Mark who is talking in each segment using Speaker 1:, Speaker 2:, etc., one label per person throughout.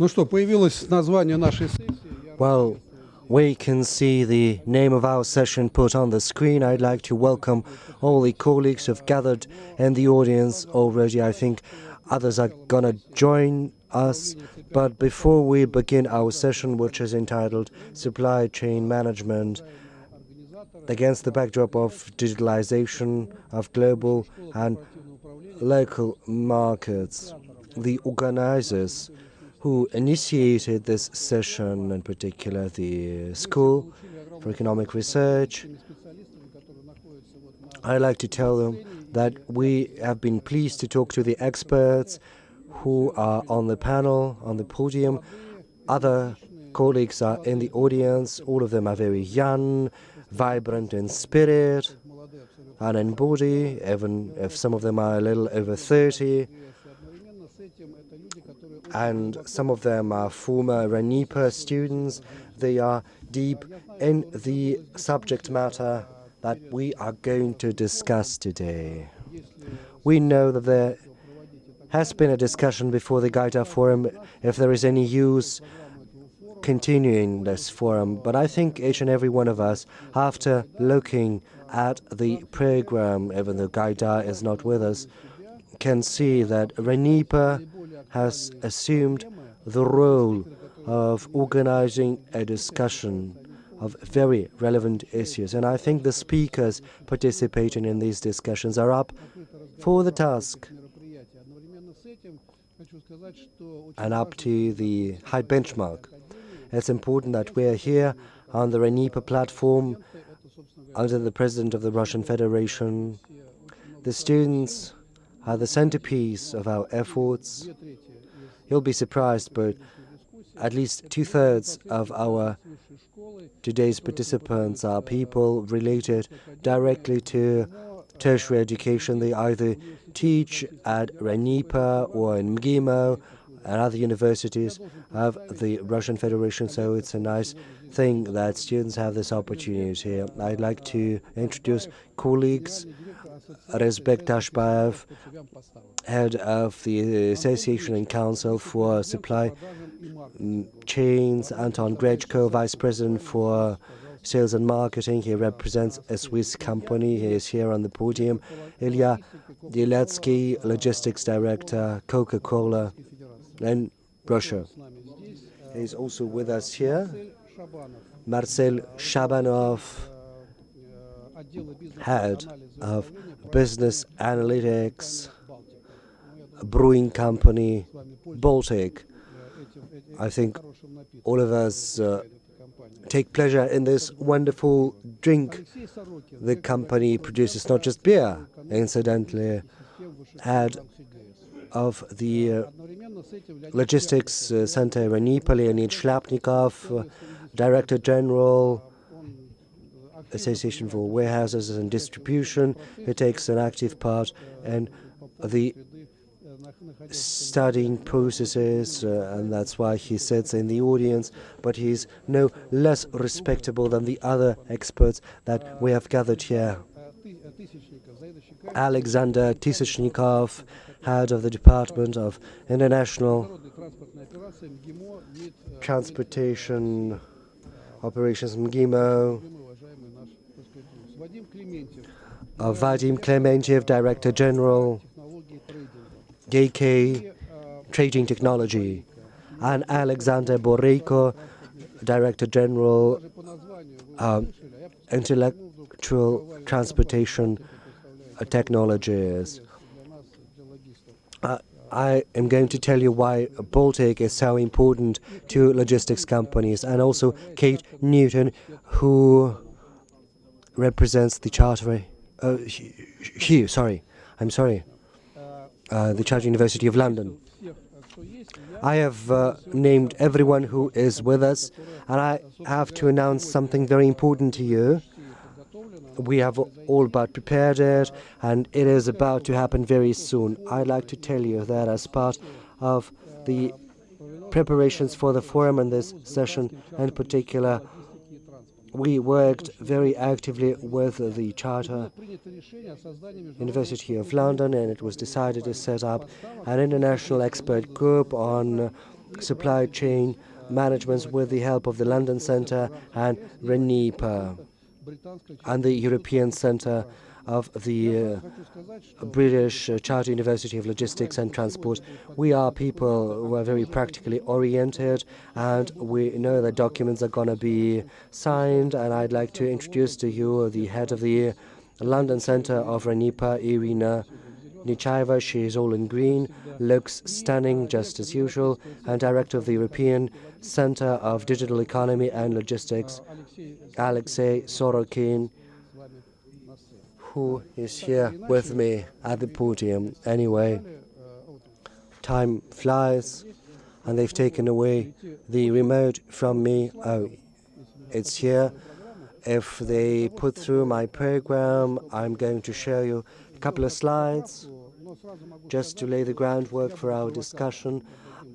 Speaker 1: Ну что, появилось название нашей сессии.
Speaker 2: Well, we can see the name of our session put on the screen. I'd like to welcome all the colleagues who've gathered in the audience already. I think others are going to join us. But before we begin our session, which is entitled Supply Chain Management Against the Backdrop of Digitalization of Global and Local Markets, the organizers who initiated this session, in particular the School for Economic Research, I'd like to tell them that we have been pleased to talk to the experts who are on the panel, on the podium. Other colleagues are in the audience. All of them are very young, vibrant in spirit and in body, even if some of them are a little over 30. And some of them are former RANEPA students. They are deep in the subject matter that we are going to discuss today. We know that there has been a discussion before the Gaidar Forum if there is any use continuing this forum, but I think each and every one of us, after looking at the program, even though Gaidar is not with us, can see that RANEPA has assumed the role of organizing a discussion of very relevant issues. And I think the speakers participating in these discussions are up for the task and up to the high benchmark. It's important that we are here on the RANEPA platform under the President of the Russian Federation. The students are the centerpiece of our efforts. You'll be surprised, but at least 2/3 of our today's participants are people related directly to tertiary education. They either teach at RANEPA or in MGIMO and other universities of the Russian Federation, so it's a nice thing that students have this opportunity here. I'd like to introduce colleagues. Rezbek Tashbayev, head of the Association and Council for Supply Chains, Anton Grechko, vice president for Sales and Marketing. He represents a Swiss company. He is here on the podium. Ilya Dieletsky, logistics director, Coca-Cola in Russia. He's also with us here. Marcel Shabanov, head of business analytics, brewing company, Baltic. I think all of us take pleasure in this wonderful drink. The company produces not just beer, incidentally. Head of the logistics center RANEPA, Leonid Shlapnikov, Director General, Association for Warehouses and Distribution. He takes an active part in the studying processes, and that's why he sits in the audience, but he's no less respectable than the other experts that we have gathered here. Alexander Tisachnikov, head of the Department of International Transportation Operations, MGIMO. Vadim Klementiev, Director General, GK Trading Technology, and Alexander Boreiko, Director General, Intellectual Transportation Technologies. I am going to tell you why Baltic is so important to logistics companies, and also Kate Newton, who represents the Charter, the Charter University of London. I have named everyone who is with us, and I have to announce something very important to you. We have all but prepared it, and it is about to happen very soon. I'd like to tell you that as part of the preparations for the forum and this session in particular, we worked very actively with the Charter University of London, and it was decided to set up an international expert group on supply chain management with the help of the London Centre and RANEPA and the European Centre of the British Chartered University of Logistics and Transport. We are people who are very practically oriented, and we know that documents are going to be signed. And I'd like to introduce to you the head of the London Centre of RANEPA, Irina Nichaeva. She is all in green, looks stunning just as usual, and director of the European Centre of Digital Economy and Logistics, Alexei Sorrell, who is here with me at the podium. Anyway, time flies, and they've taken away the remote from me. Oh, it's here. If they put through my program, I'm going to show you a couple of slides just to lay the groundwork for our discussion.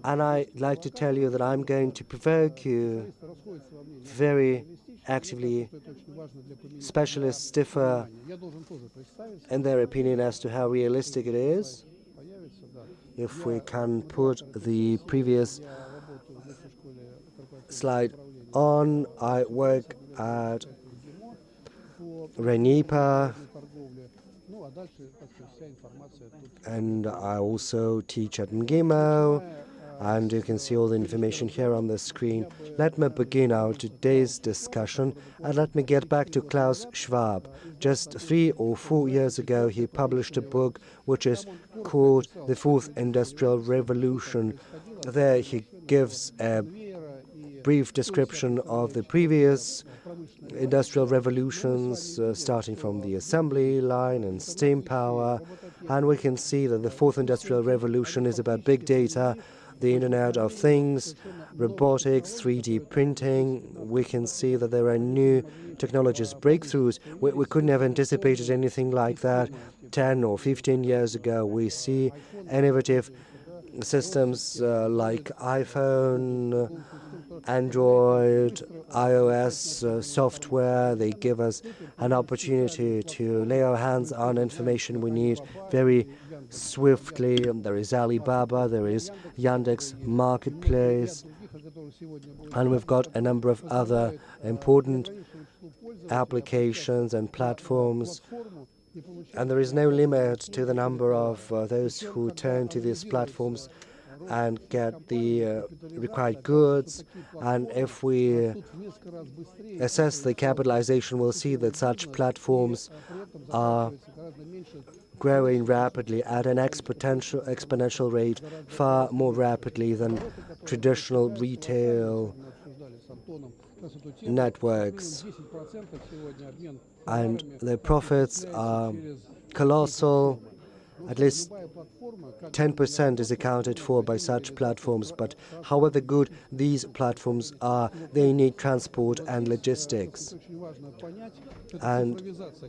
Speaker 2: And I'd like to tell you that I'm going to provoke you very actively. Specialists differ in their opinion as to how realistic it is. If we can put the previous slide on, I work at RANEPA, and I also teach at MGIMO, and you can see all the information here on the screen. Let me begin our today's discussion, and let me get back to Klaus Schwab. Just 3 or 4 years ago, he published a book which is called The Fourth Industrial Revolution. There he gives a brief description of the previous industrial revolutions, starting from the assembly line and steam power. And we can see that the fourth industrial revolution is about big data, the Internet of Things, robotics, 3D printing. We can see that there are new technologies, breakthroughs. We couldn't have anticipated anything like that 10 or 15 years ago. We see innovative systems like iPhone, Android, iOS software. They give us an opportunity to lay our hands on information we need very swiftly. There is Alibaba, there is Yandex Marketplace, and we've got a number of other important applications and platforms. And there is no limit to the number of those who turn to these platforms and get the required goods. And if we assess the capitalization, we'll see that such platforms are growing rapidly at an exponential rate, far more rapidly than traditional retail networks. And the profits are colossal. At least 10% is accounted for by such platforms, but however good these platforms are, they need transport and logistics. And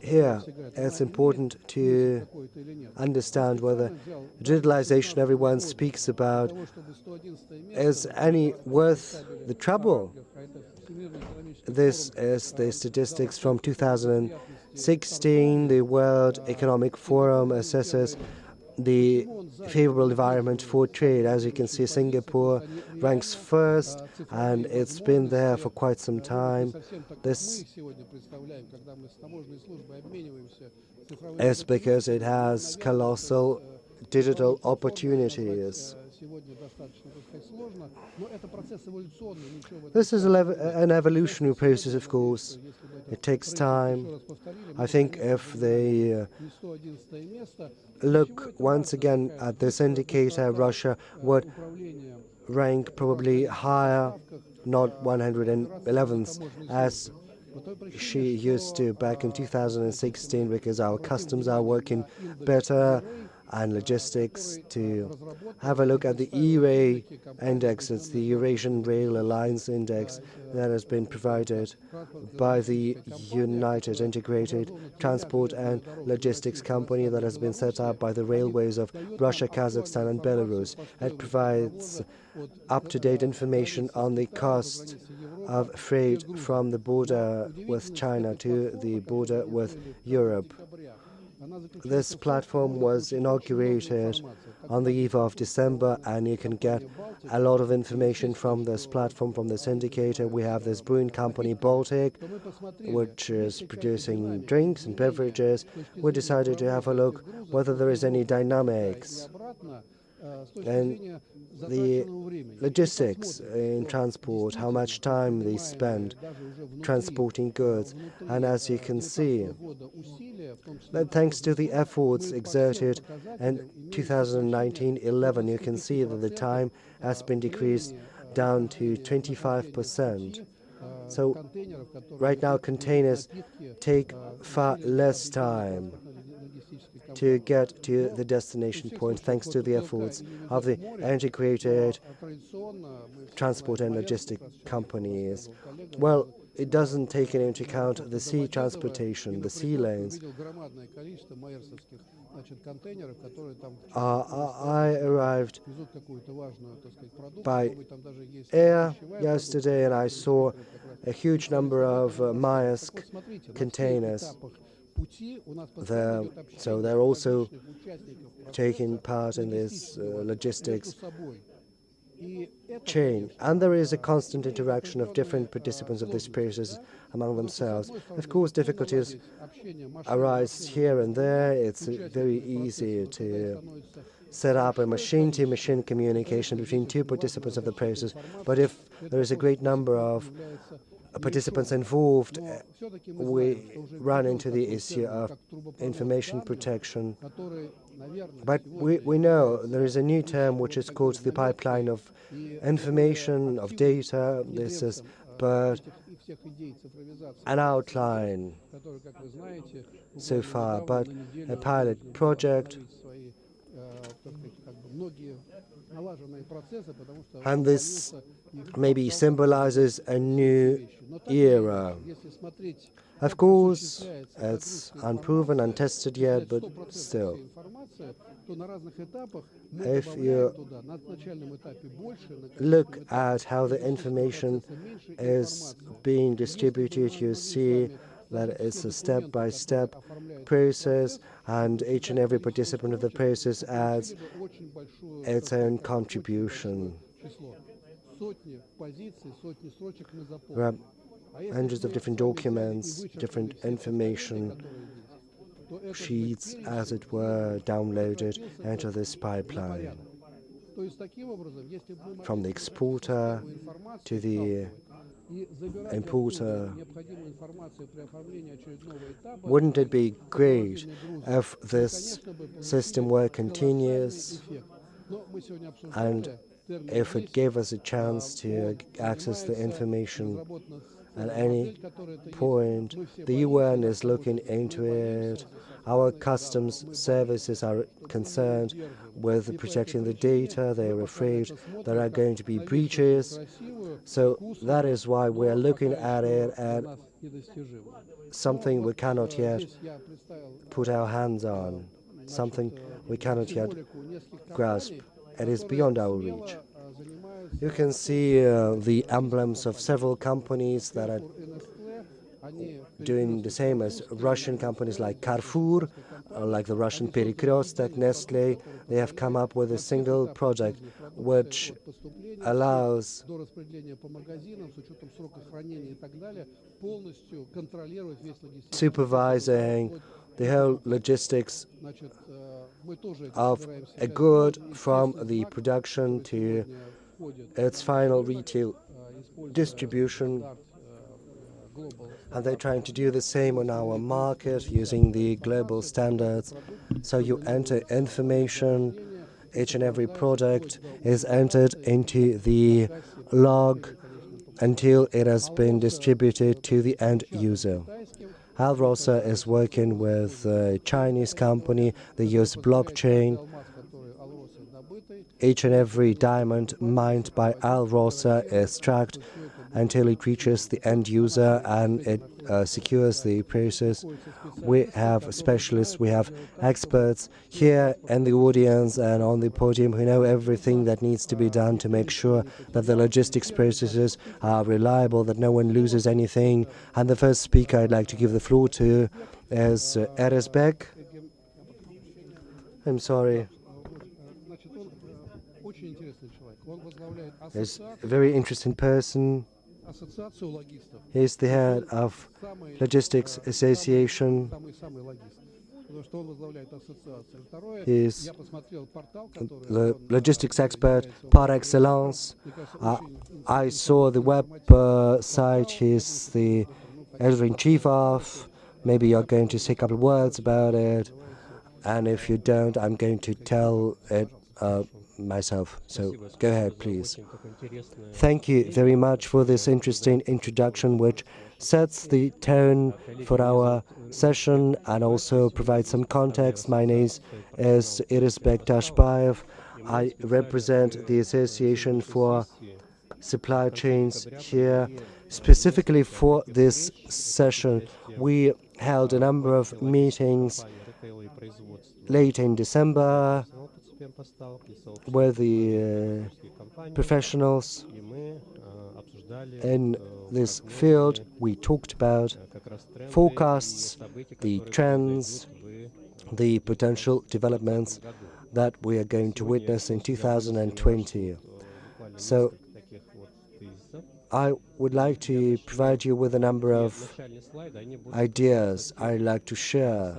Speaker 2: here it's important to understand whether digitalization everyone speaks about is any worth the trouble. This is the statistics from 2016. The World Economic Forum assesses the favorable environment for trade. As you can see, Singapore ranks first, and it's been there for quite some time. This is because it has colossal digital opportunities. This is an evolutionary process, of course. It takes time. I think if they look once again at this indicator, Russia would rank probably higher, not 111th, as she used to back in 2016, because our customs are working better and logistics. To have a look at the E-Ray index, it's the Eurasian Rail Alliance index that has been provided by the United Integrated Transport and Logistics Company that has been set up by the railways of Russia, Kazakhstan and Belarus. It provides up-to-date information on the cost of freight from the border with China to the border with Europe. This platform was inaugurated on the eve of December, and you can get a lot of information from this platform, from this indicator. We have this brewing company, Baltic, which is producing drinks and beverages. We decided to have a look whether there is any dynamics and the logistics in transport, how much time they spend transporting goods. And as you can see, that thanks to the efforts exerted in 2019-11, you can see that the time has been decreased down to 25%. So right now, containers take far less time to get to the destination point, thanks to the efforts of the integrated transport and logistic companies. Well, it doesn't take into account the sea transportation, the sea lanes. I arrived by air yesterday, and I saw a huge number of Maersk containers there. So they're also taking part in this logistics chain. And there is a constant interaction of different participants of this process among themselves. Of course, difficulties arise here and there. It's very easy to set up a machine-to-machine communication between two participants of the process. But if there is a great number of participants involved, we run into the issue of information protection. But we know there is a new term which is called the pipeline of information, of data. This is but an outline so far, but a pilot project. And this maybe symbolizes a new era. Of course, it's unproven, untested yet, but still. If you look at how the information is being distributed, you see that it's a step-by-step process, and each and every participant of the process adds its own contribution. There are hundreds of different documents, different information sheets, as it were, downloaded into this pipeline. From the exporter to the importer. Wouldn't it be great if this system were continuous and if it gave us a chance to access the information at any point? The UN is looking into it. Our customs services are concerned with protecting the data. They are afraid there are going to be breaches. So that is why we are looking at it at something we cannot yet put our hands on, something we cannot yet grasp. It is beyond our reach. You can see the emblems of several companies that are doing the same as Russian companies like Carrefour, like the Russian Perikrestek, Nestle. They have come up with a single project which allows supervising the whole logistics of a good from the production to its final retail distribution. And they're trying to do the same on our market using the global standards. So you enter information, each and every product is entered into the log until it has been distributed to the end user. Alrosa is working with a Chinese company. They use blockchain. Each and every diamond mined by Alrosa is tracked until it reaches the end user, and it secures the process. We have specialists, we have experts here in the audience and on the podium who know everything that needs to be done to make sure that the logistics processes are reliable, that no one loses anything. And the first speaker I'd like to give the floor to is Eresbek. I'm sorry.
Speaker 1: Значит, он очень интересный человек. Он возглавляет
Speaker 2: He's a very interesting person.
Speaker 1: ассоциацию логистов.
Speaker 2: He's the head of
Speaker 1: Самый,
Speaker 2: Logistics Association.
Speaker 1: самый логист. Потому что он возглавляет ассоциацию. Второе,
Speaker 2: He's
Speaker 1: я посмотрел портал, который
Speaker 2: the
Speaker 1: он
Speaker 2: logistics expert
Speaker 1: является
Speaker 2: par
Speaker 1: управляющим директором.
Speaker 2: excellence.
Speaker 1: Мне кажется,
Speaker 2: Uh,
Speaker 1: очень
Speaker 2: I saw the web
Speaker 1: информативный
Speaker 2: site
Speaker 1: портал.
Speaker 2: he's the
Speaker 1: Поэтому,
Speaker 2: editor-in-chief of. Maybe you're going to say a couple of words about it. And if you don't, I'm going to tell it myself. So go ahead, please. Thank you very much for this interesting introduction, which sets the tone for our session and also provides some context. My name is Irisbek Tashbayev. I represent the Association for Supply Chains here. Specifically for this session, we held a number of meetings late in December with the professionals in this field. We talked about forecasts, the trends, the potential developments that we are going to witness in 2020. So I would like to provide you with a number of ideas I'd like to share.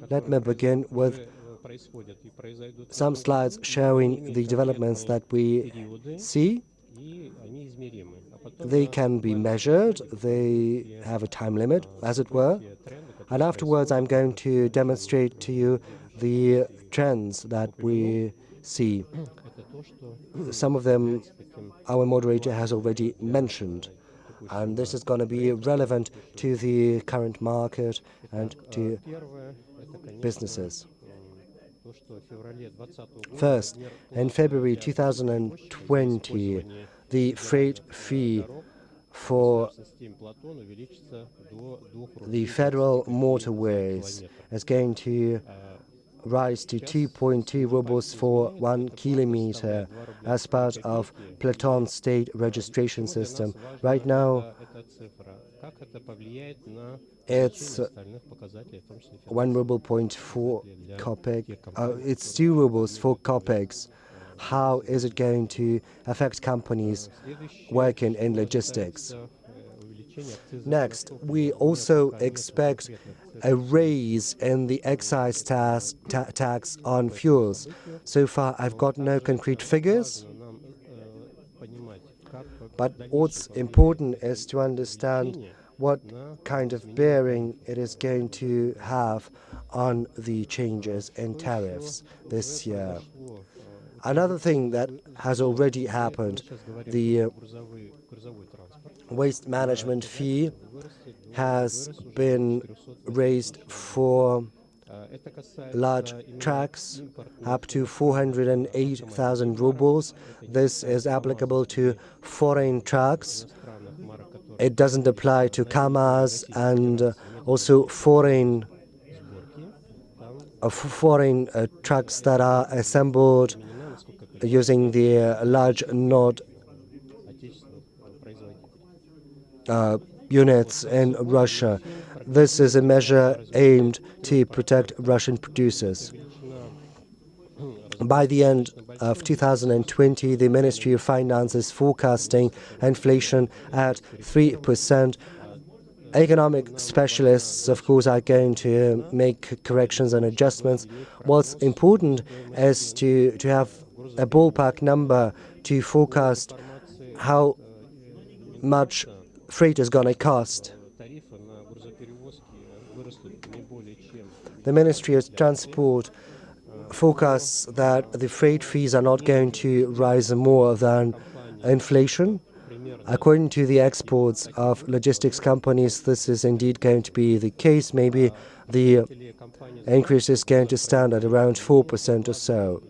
Speaker 2: Let me begin with some slides showing the developments that we see. They can be measured, they have a time limit, as it were. And afterwards, I'm going to demonstrate to you the trends that we see. Some of them our moderator has already mentioned. And this is going to be relevant to the current market and to businesses. First, in February 2020, the freight fee for the federal motorways is going to rise to 2.2 rubles for 1 kilometer as part of Platon state registration system. Right now, it's 1 ruble point 4 kopeck. It's 2 rubles 4 kopecks. How is it going to affect companies working in logistics? Next, we also expect a raise in the excise tax on fuels. So far, I've got no concrete figures, but what's important is to understand what kind of bearing it is going to have on the changes in tariffs this year. Another thing that has already happened, the waste management fee has been raised for large trucks up to 408,000 rubles. This is applicable to foreign trucks. It doesn't apply to KAMAZ and also foreign trucks that are assembled using the large node units in Russia. This is a measure aimed to protect Russian producers. By the end of 2020, the Ministry of Finance is forecasting inflation at 3%. Economic specialists, of course, are going to make corrections and adjustments. What's important is to have a ballpark number to forecast how much freight is going to cost. The Ministry of Transport forecasts that the freight fees are not going to rise more than inflation. According to the exports of logistics companies, this is indeed going to be the case. Maybe the increase is going to stand at around 4% or so.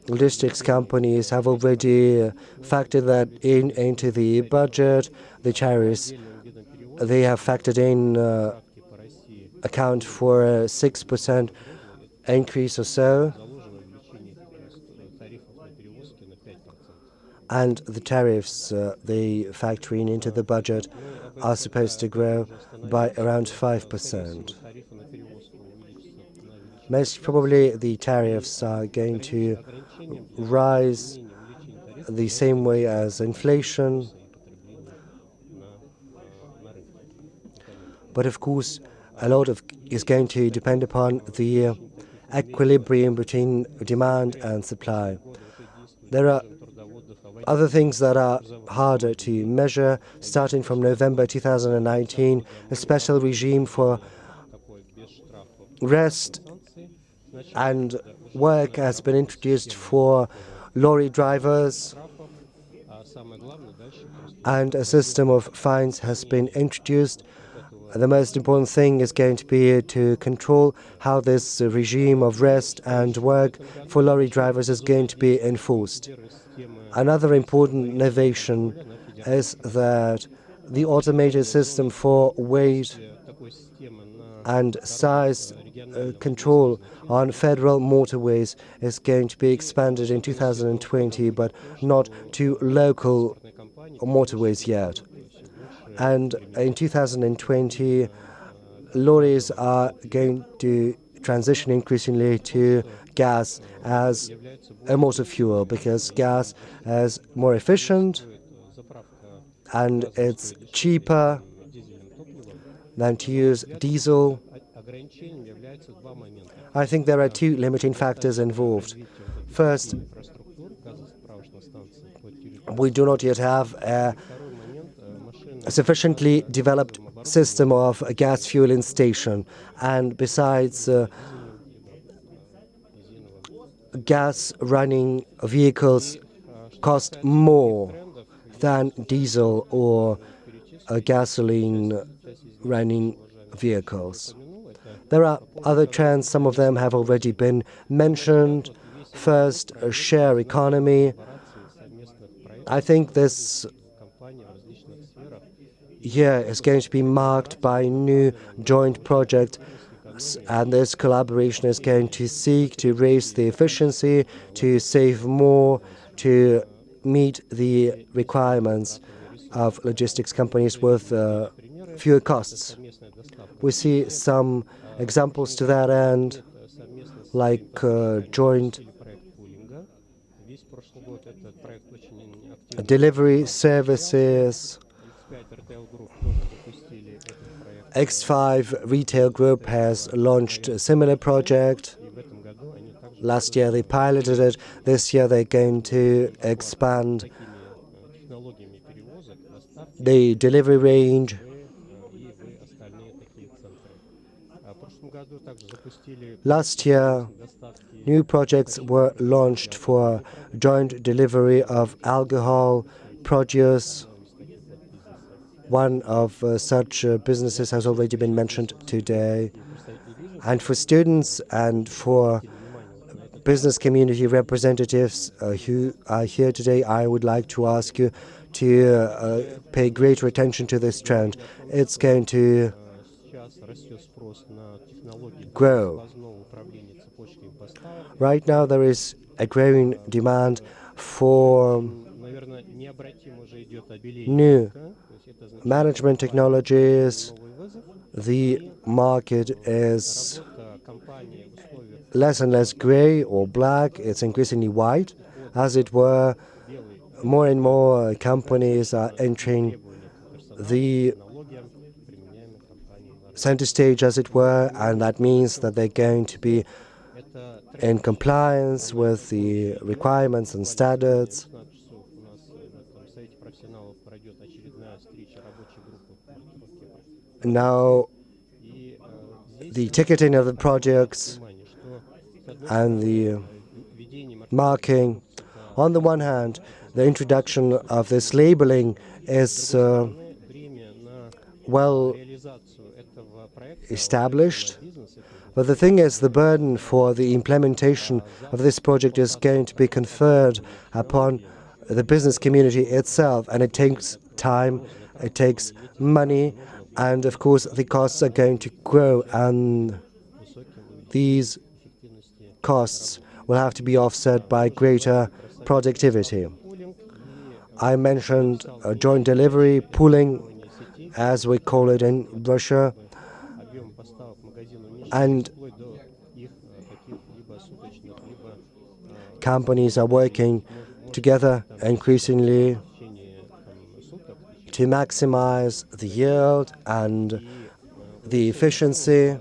Speaker 2: Logistics companies have already factored that into the budget. The tariffs they have factored in account for a 6% increase or so. And the tariffs they factor into the budget are supposed to grow by around 5%. Most probably the tariffs are going to rise the same way as inflation. But of course, a lot of is going to depend upon the equilibrium between demand and supply. There are other things that are harder to measure. Starting from November 2019, a special regime for rest and work has been introduced for lorry drivers, and a system of fines has been introduced. The most important thing is going to be to control how this regime of rest and work for lorry drivers is going to be enforced. Another important innovation is that the automated system for weight and size control on federal motorways is going to be expanded in 2020, but not to local motorways yet. And in 2020, lorries are going to transition increasingly to gas as a motor fuel, because gas is more efficient and it's cheaper than to use diesel. I think there are two limiting factors involved. First, we do not yet have a sufficiently developed system of gas fueling station, and besides, gas running vehicles cost more than diesel or gasoline running vehicles. There are other trends, some of them have already been mentioned. First, a share economy. I think this year is going to be marked by new joint projects, and this collaboration is going to seek to raise the efficiency, to save more, to meet the requirements of logistics companies with fewer costs. We see some examples to that end, like joint delivery services. X5 Retail Group has launched a similar project. Last year they piloted it. This year they're going to expand the delivery range. Last year, new projects were launched for joint delivery of alcohol, produce. One of such businesses has already been mentioned today. And for students and for business community representatives who are here today, I would like to ask you to pay greater attention to this trend. It's going to grow. Right now, there is a growing demand for new management technologies. The market is less and less gray or black. It's increasingly white. As it were, more and more companies are entering the center stage, as it were, and that means that they're going to be in compliance with the requirements and standards. Now, the ticketing of the projects and the marking. On the one hand, the introduction of this labeling is well established. But the thing is, the burden for the implementation of this project is going to be conferred upon the business community itself, and it takes time, it takes money, and of course the costs are going to grow, and these costs will have to be offset by greater productivity. I mentioned joint delivery, pooling, as we call it in Russia, and companies are working together increasingly to maximize the yield and the efficiency.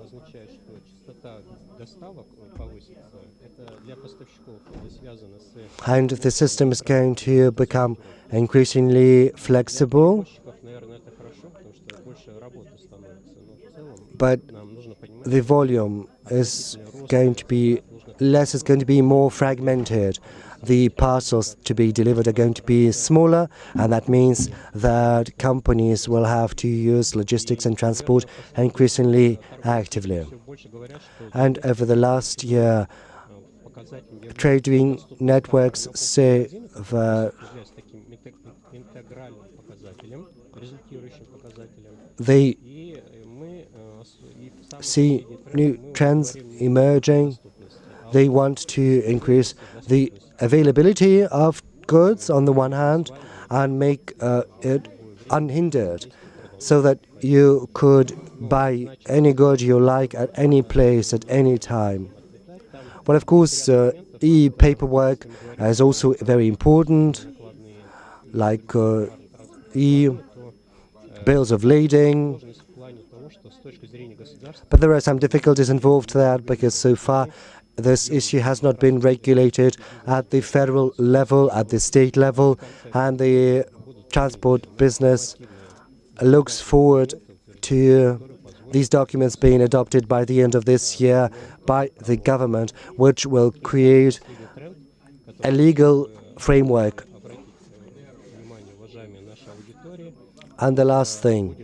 Speaker 2: And the system is going to become increasingly flexible. But the volume is going to be less, it's going to be more fragmented. The parcels to be delivered are going to be smaller, and that means that companies will have to use logistics and transport increasingly actively. And over the last year, trading networks say that they see new trends emerging. They want to increase the availability of goods on the one hand and make it unhindered, so that you could buy any good you like at any place at any time. Well, of course, e-paperwork is also very important, like e-bills of lading. But there are some difficulties involved there because so far this issue has not been regulated at the federal level, at the state level, and the transport business looks forward to these documents being adopted by the end of this year by the government, which will create a legal framework. And the last thing,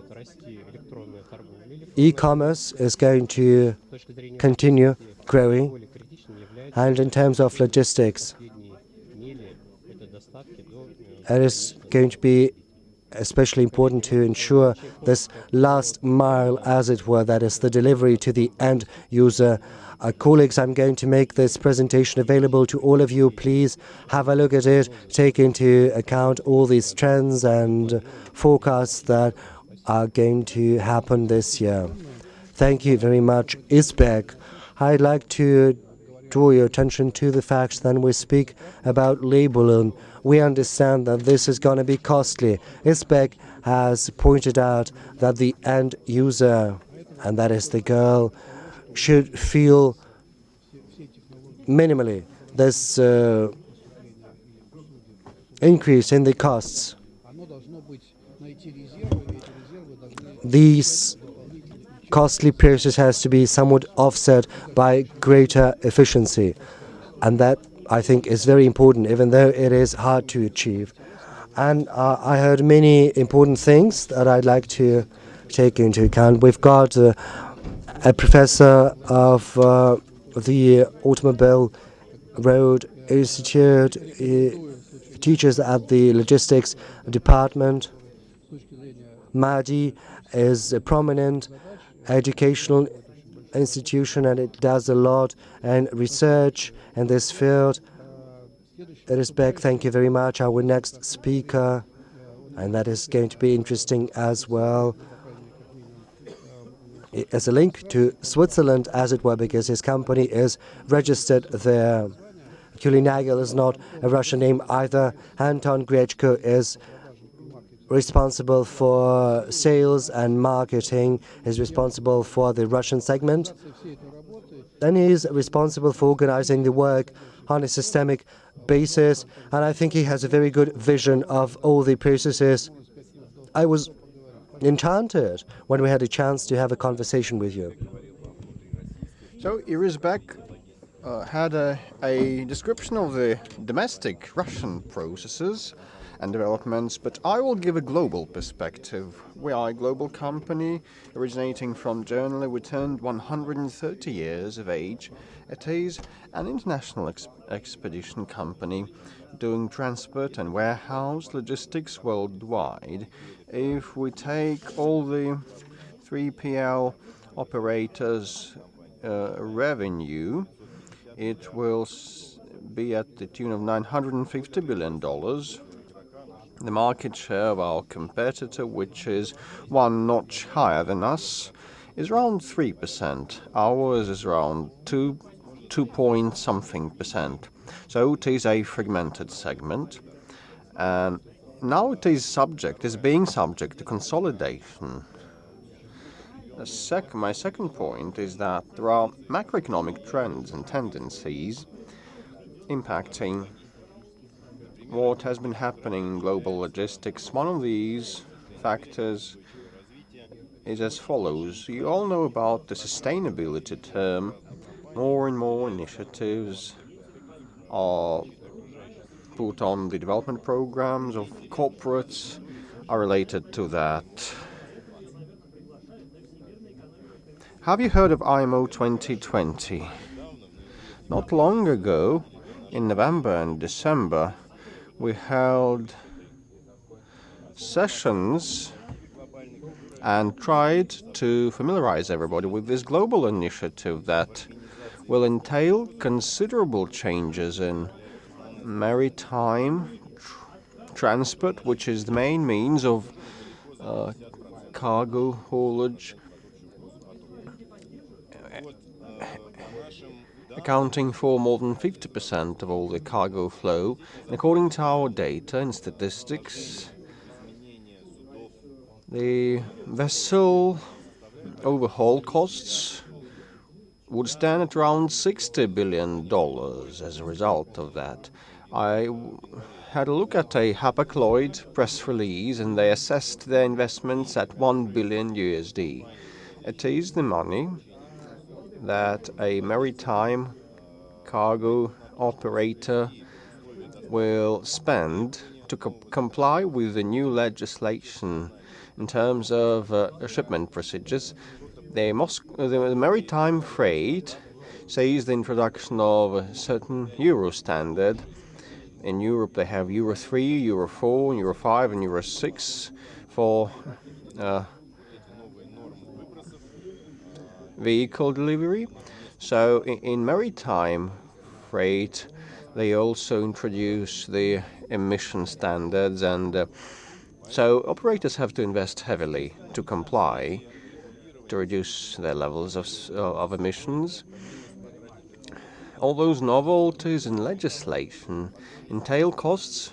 Speaker 2: e-commerce is going to continue growing, and in terms of logistics, it is going to be especially important to ensure this last mile, as it were, that is the delivery to the end user. Colleagues, I'm going to make this presentation available to all of you. Please have a look at it, take into account all these trends and forecasts that are going to happen this year. Thank you very much, Isbek. I'd like to draw your attention to the fact that when we speak about labeling, we understand that this is going to be costly. Isbek has pointed out that the end user, and that is the girl, should feel minimally this increase in the costs. These costly process has to be somewhat offset by greater efficiency. And that, I think, is very important, even though it is hard to achieve. And I heard many important things that I'd like to take into account. We've got a professor of the Automobile Road Institute. He teaches at the logistics department. Mahdi is a prominent educational institution, and it does a lot and research in this field. Respect, thank you very much. Our next speaker, and that is going to be interesting as well, as a link to Switzerland, as it were, because his company is registered there. Kulinagel is not a Russian name either. Anton Grechko is responsible for sales and marketing, is responsible for the Russian segment. Then he is responsible for organizing the work on a systemic basis, and I think he has a very good vision of all the processes. I was enchanted when we had a chance to have a conversation with you.
Speaker 3: So Irisbek had a description of the domestic Russian processes and developments, but I will give a global perspective. We are a global company originating from Germany. We turned 130 years of age. It is an international expedition company doing transport and warehouse logistics worldwide. If we take all the 3PL operators' revenue, it will be at the tune of $950 billion. The market share of our competitor, which is one notch higher than us, is around 3%. Ours is around 2%, 2 point something percent. So it is a fragmented segment, and now it is being subject to consolidation. My second point is that there are macroeconomic trends and tendencies impacting what has been happening in global logistics. One of these factors is as follows. You all know about the sustainability term. More and more initiatives are put on the development programs of corporates are related to that. Have you heard of IMO 2020? Not long ago, in November and December, we held sessions and tried to familiarize everybody with this global initiative that will entail considerable changes in maritime transport, which is the main means of cargo haulage, accounting for more than 50% of all the cargo flow. And according to our data and statistics, the vessel overhaul costs would stand at around $60 billion as a result of that. I had a look at a Hapag-Lloyd press release, and they assessed their investments at $1 billion USD. It is the money that a maritime cargo operator will spend to comply with the new legislation in terms of shipment procedures. The maritime freight sees the introduction of a certain Euro standard. In Europe, they have Euro 3, Euro 4, Euro 5, and Euro 6 for vehicle delivery. So in maritime freight, they also introduce the emission standards, and so operators have to invest heavily to comply, to reduce their levels of emissions. All those novelties in legislation entail costs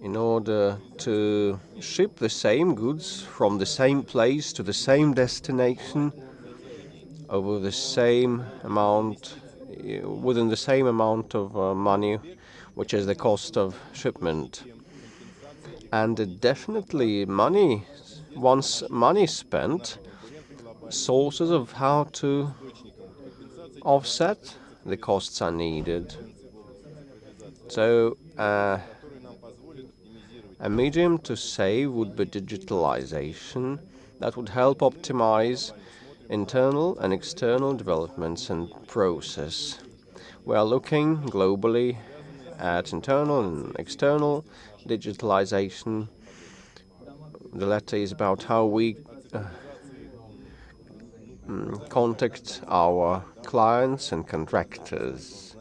Speaker 3: in order to ship the same goods from the same place to the same destination over the same amount, within the same amount of money, which is the cost of shipment. And definitely once money spent, sources of how to offset the costs are needed. So a medium to save would be digitalization. That would help optimize internal and external developments and process. We are looking globally at internal and external digitalization. The latter is about how we contact our clients and contractors.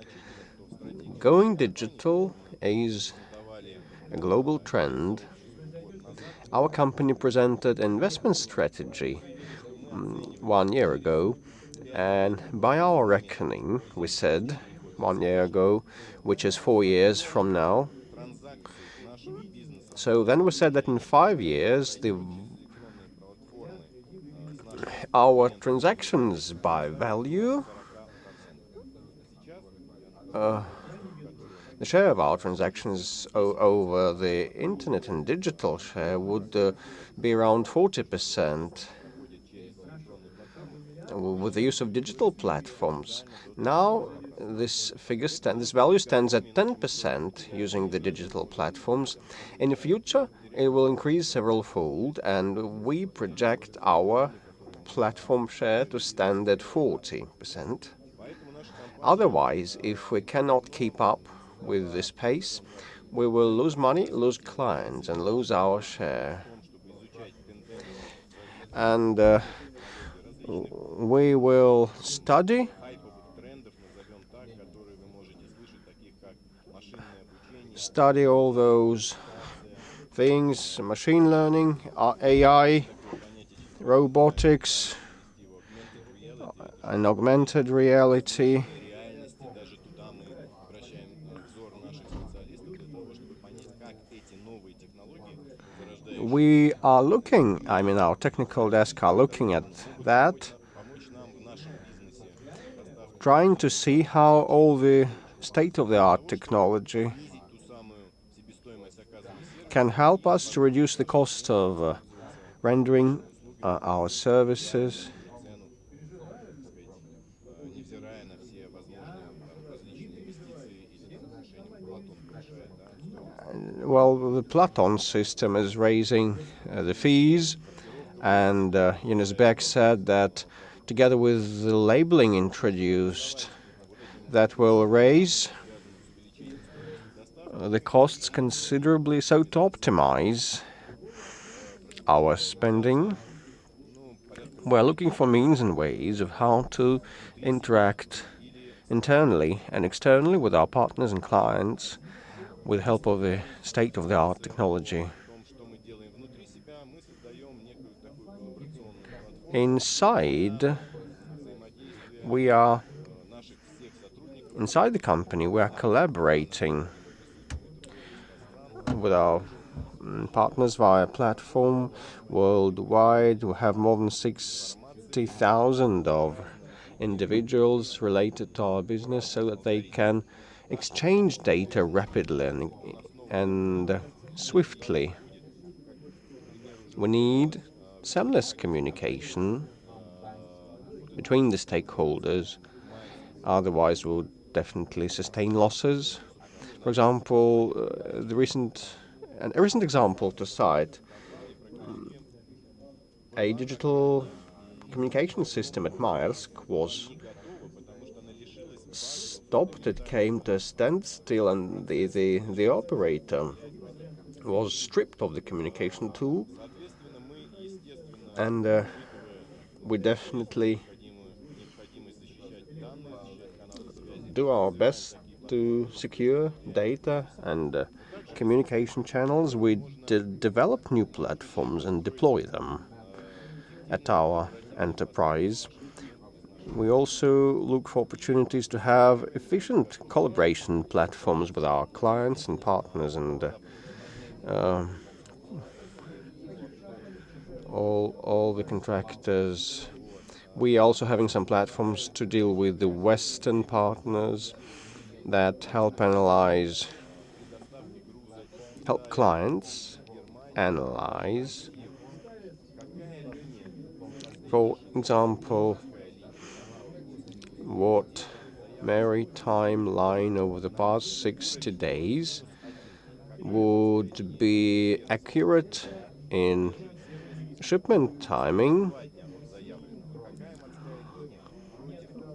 Speaker 3: Going digital is a global trend. Our company presented an investment strategy 1 year ago, and by our reckoning, we said 1 year ago, which is 4 years from now. So then we said that in 5 years, our transactions by value, the share of our transactions over the internet and digital share would be around 40% with the use of digital platforms. Now this value stands at 10% using the digital platforms. In the future, it will increase several fold, and we project our platform share to stand at 40%. Otherwise, if we cannot keep up with this pace, we will lose money, lose clients, and lose our share. And we will study all those things: machine learning, AI, robotics, and augmented reality. We are looking, our technical desk are looking at that, trying to see how all the state-of-the-art technology can help us to reduce the cost of rendering our services. Well, the Platon system is raising the fees, and Beck said that together with the labeling introduced, that will raise the costs considerably. So to optimize our spending, we're looking for means and ways of how to interact internally and externally with our partners and clients with the help of the state-of-the-art technology. Inside the company, we are collaborating with our partners via platform worldwide. We have more than 60,000 of individuals related to our business so that they can exchange data rapidly and swiftly. We need seamless communication between the stakeholders, otherwise we'll definitely sustain losses. For example, a recent example to cite, a digital communication system at Maersk was stopped. It came to a standstill, and the operator was stripped of the communication tool. And we definitely do our best to secure data and communication channels. We develop new platforms and deploy them at our enterprise. We also look for opportunities to have efficient collaboration platforms with our clients and partners and all the contractors. We are also having some platforms to deal with the Western partners that help clients analyze, for example, what maritime line over the past 60 days would be accurate in shipment timing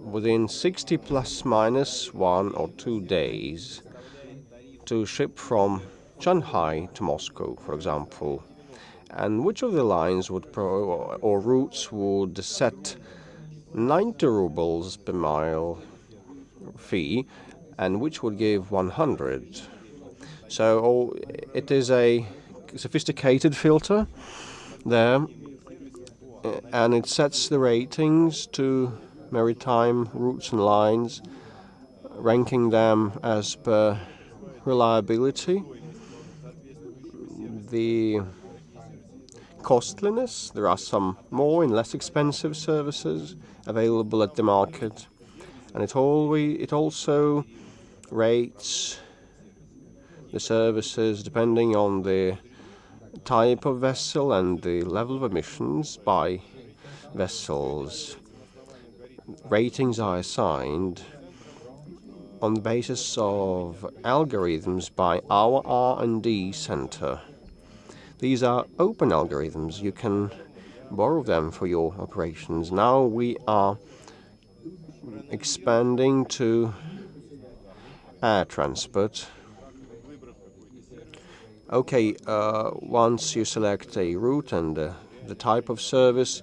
Speaker 3: within 60 plus minus 1 or 2 days to ship from Shanghai to Moscow, for example, and which of the lines or routes would set 90 rubles per mile fee and which would give 100. So it is a sophisticated filter there, and it sets the ratings to maritime routes and lines, ranking them as per reliability, the costliness. There are some more and less expensive services available at the market, and it also rates the services depending on the type of vessel and the level of emissions by vessels. Ratings are assigned on the basis of algorithms by our R&D center. These are open algorithms. You can borrow them for your operations. Now we are expanding to air transport. Okay, once you select a route and the type of service,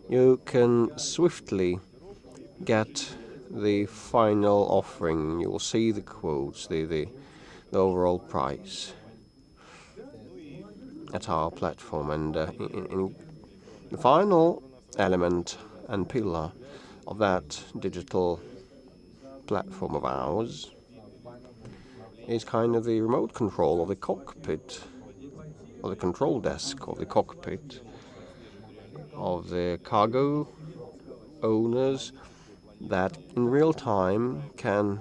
Speaker 3: you can swiftly get the final offering. You will see the quotes, the overall price at our platform. And in the final element and pillar of that digital platform of ours is kind of the remote control of the cockpit, or the control desk of the cockpit of the cargo owners that in real time can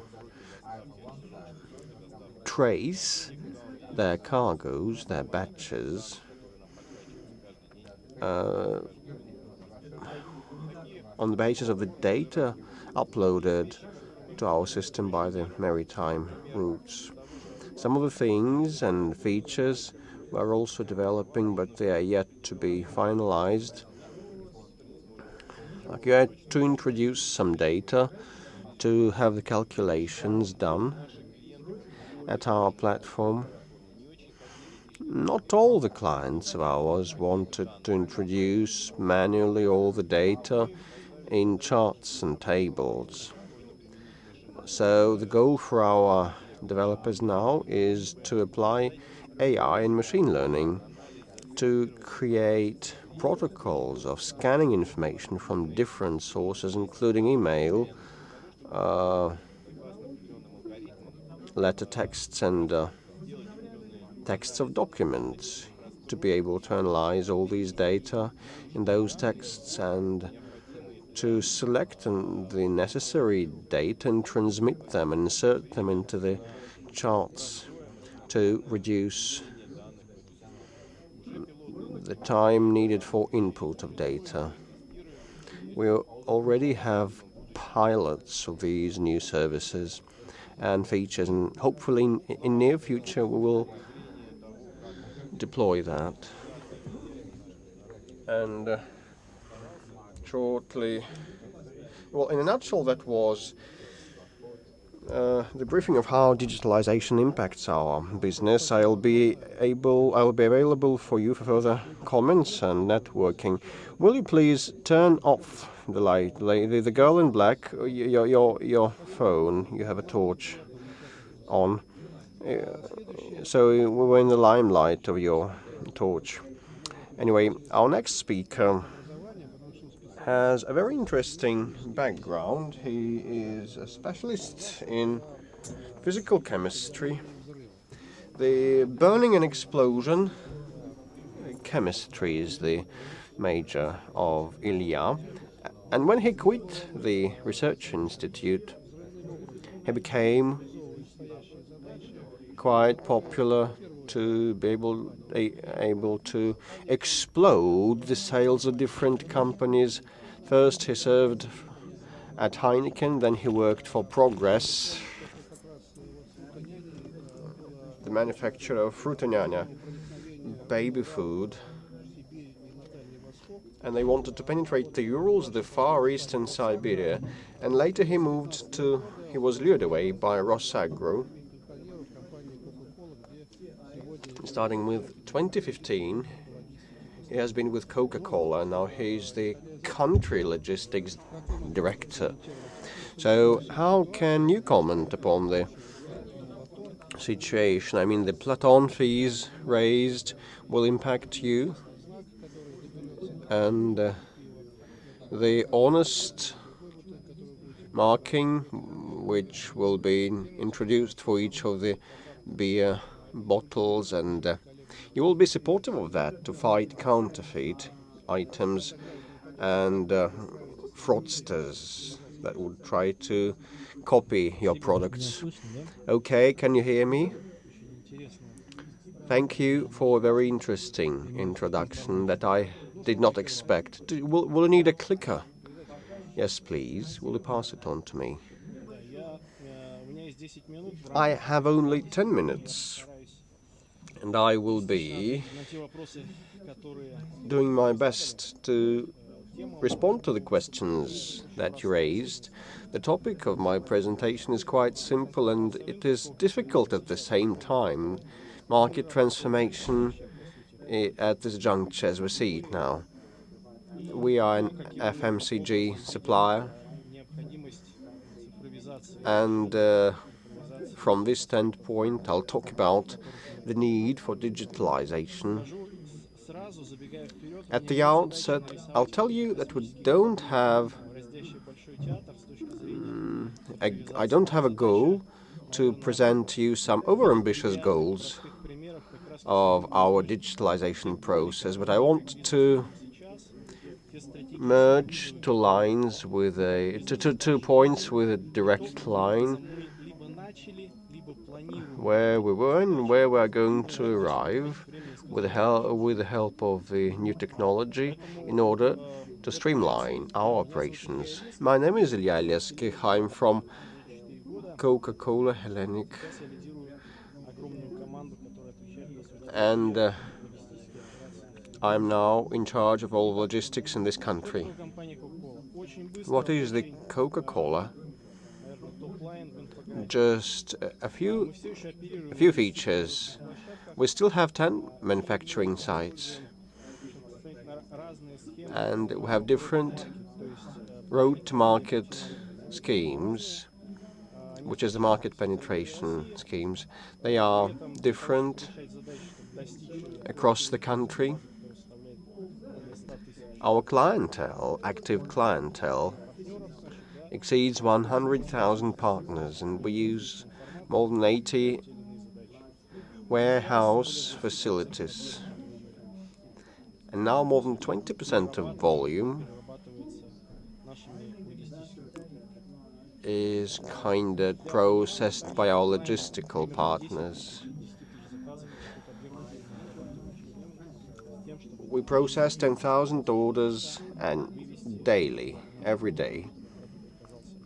Speaker 3: trace their cargoes, their batches, on the basis of the data uploaded to our system by the maritime routes. Some of the things and features we're also developing, but they are yet to be finalized. Like you had to introduce some data to have the calculations done at our platform. Not all the clients of ours wanted to introduce manually all the data in charts and tables. So the goal for our developers now is to apply AI and machine learning to create protocols of scanning information from different sources, including email, letter texts, and texts of documents, to be able to analyze all these data in those texts and to select the necessary data and transmit them and insert them into the charts to reduce the time needed for input of data. We already have pilots of these new services and features, and hopefully in near future we will deploy that. And shortly, well, in a nutshell, that was the briefing of how digitalization impacts our business. I'll be available for you for further comments and networking. Will you please turn off the light, lady, the girl in black, your phone? You have a torch on, so we're in the limelight of your torch. Anyway, our next speaker has a very interesting background. He is a specialist in physical chemistry, the burning and explosion chemistry is the major of Ilya. And when he quit the research institute, he became quite popular to be able to explode the sales of different companies. First he served at Heineken, then he worked for Progress, the manufacturer of Fruitanyanya, baby food. And they wanted to penetrate the Urals, the Far East and Siberia. And later he was lured away by Rosagro. Starting with 2015, he has been with Coca-Cola. Now he's the country logistics director. So how can you comment upon the situation? I mean, the Platon fees raised will impact you, and the honest marking which will be introduced for each of the beer bottles, and you will be supportive of that to fight counterfeit items and fraudsters that would try to copy your products. Okay, can you hear me? Thank you for a very interesting introduction that I did not expect. Will you need a clicker? Yes, please. Will you pass it on to me? I have only 10 minutes, and I will be doing my best to respond to the questions that you raised. The topic of my presentation is quite simple, and it is difficult at the same time. Market transformation at this juncture as we see it now. We are an FMCG supplier, and from this standpoint, I'll talk about the need for digitalization. At the outset, I'll tell you that we don't have I don't have a goal to present to you some overambitious goals of our digitalization process, but I want to merge two points with a direct line where we were and where we are going to arrive with the help of the new technology in order to streamline our operations. My name is Ilya Leski. I'm from Coca-Cola Hellenic, and I'm now in charge of all logistics in this country. What is the Coca-Cola? Just a few features. We still have 10 manufacturing sites, and we have different road-to-market schemes, which is the market penetration schemes. They are different across the country. Our clientele, active clientele, exceeds 100,000 partners, and we use more than 80 warehouse facilities. And now more than 20% of volume is kind of processed by our logistical partners. We process 10,000 orders daily, every day,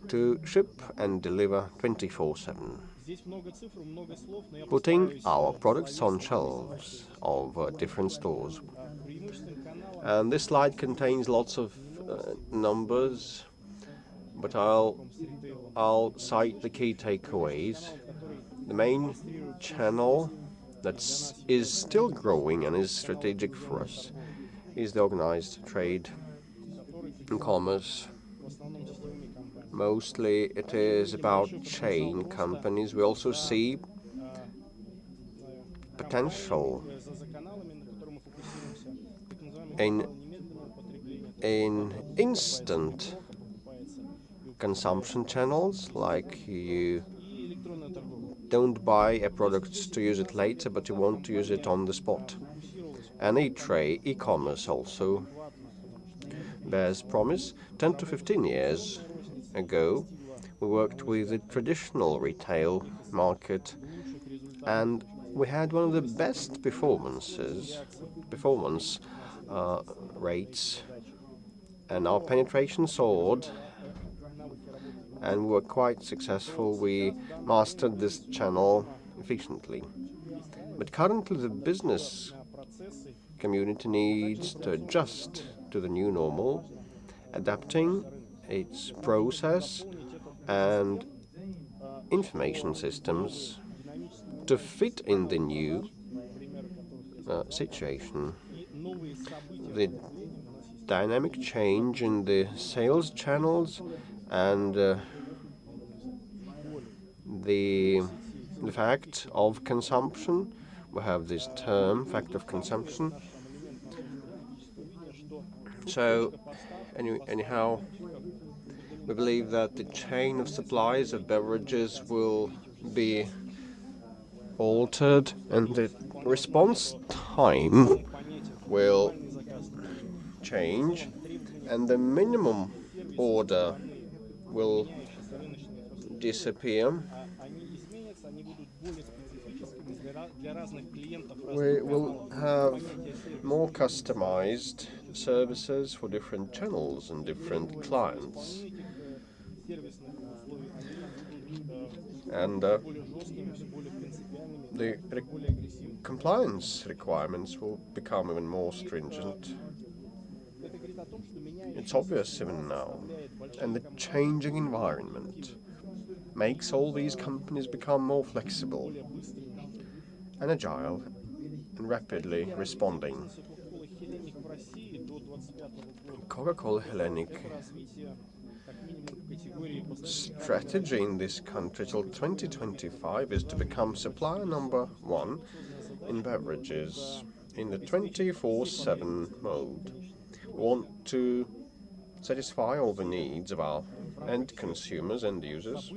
Speaker 3: to ship and deliver 24/7, putting our products on shelves of different stores. And this slide contains lots of numbers, but I'll cite the key takeaways. The main channel that is still growing and is strategic for us is the organized trade and commerce. Mostly it is about chain companies. We also see potential in instant consumption channels, like you don't buy a product to use it later, but you want to use it on the spot. And e-commerce also bears promise. 10 to 15 years ago, we worked with the traditional retail market, and we had one of the best performance rates, and our penetration soared, and we were quite successful. We mastered this channel efficiently. But currently the business community needs to adjust to the new normal, adapting its process and information systems to fit in the new situation. The dynamic change in the sales channels and the fact of consumption. We have this term, fact of consumption. So, anyhow, we believe that the chain of supplies of beverages will be altered, and the response time will change, and the minimum order will disappear. We will have more customized services for different channels and different clients. And the compliance requirements will become even more stringent. It's obvious even now. And the changing environment makes all these companies become more flexible and agile and rapidly responding. Coca-Cola Hellenic strategy in this country till 2025 is to become supplier number one in beverages in the 24/7 mode. We want to satisfy all the needs of our end consumers, end users,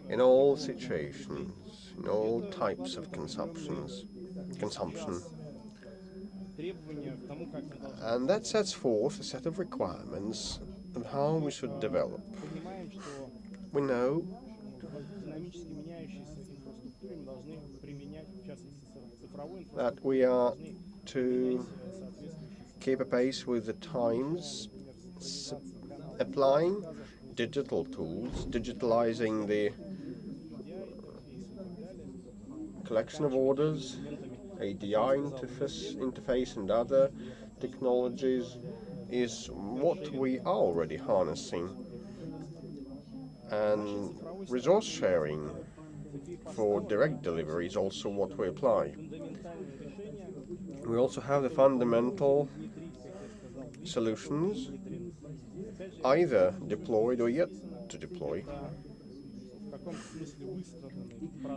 Speaker 3: in all situations, in all types of consumption. And that sets forth a set of requirements of how we should develop. We know that we are to keep a pace with the times, applying digital tools, digitalizing the collection of orders, ADI interface and other technologies is what we are already harnessing. And resource sharing for direct delivery is also what we apply. We also have the fundamental solutions, either deployed or yet to deploy.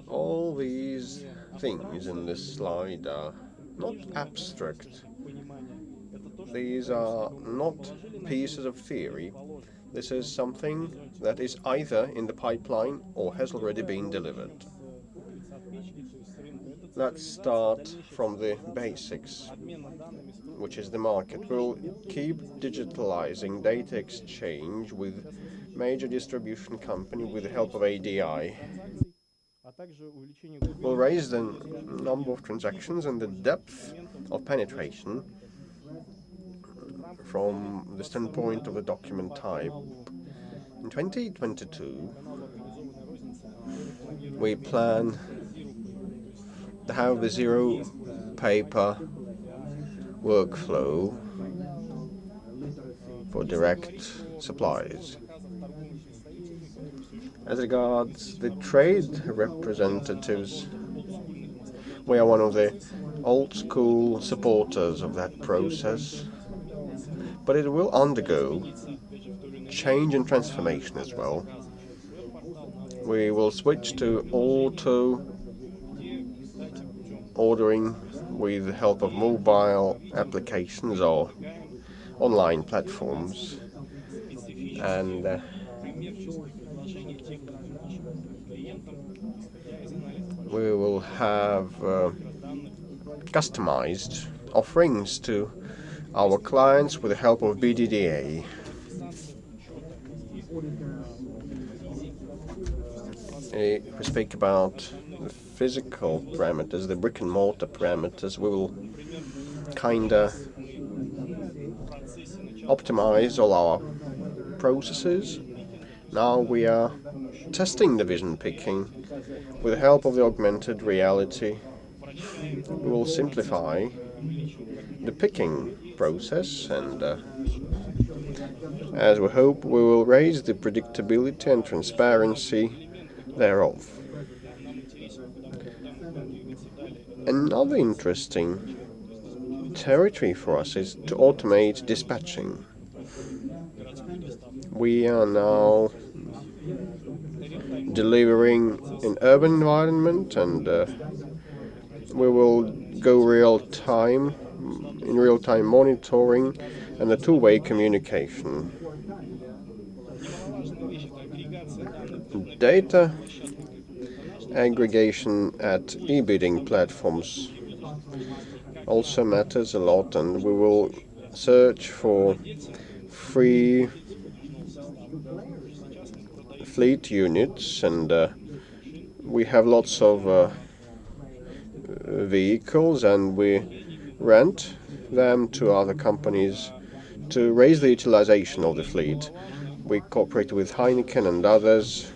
Speaker 3: All these things in this slide are not abstract. These are not pieces of theory. This is something that is either in the pipeline or has already been delivered. Let's start from the basics, which is the market. We'll keep digitalizing data exchange with major distribution company with the help of ADI. We'll raise the number of transactions and the depth of penetration from the standpoint of the document type. In 2022, we plan to have the zero paper workflow for direct supplies. As regards the trade representatives, we are one of the old school supporters of that process, but it will undergo change and transformation as well. We will switch to auto ordering with the help of mobile applications or online platforms, and we will have customized offerings to our clients with the help of BDDA. If we speak about the physical parameters, the brick and mortar parameters, we will kinda optimize all our processes. Now we are testing the vision picking with the help of the augmented reality. We will simplify the picking process, and as we hope, we will raise the predictability and transparency thereof. Another interesting territory for us is to automate dispatching. We are now delivering in urban environment, and we will go real-time monitoring and the two-way communication. Data aggregation at e-bidding platforms also matters a lot, and we will search for free fleet units, and we have lots of vehicles, and we rent them to other companies to raise the utilization of the fleet. We cooperate with Heineken and others.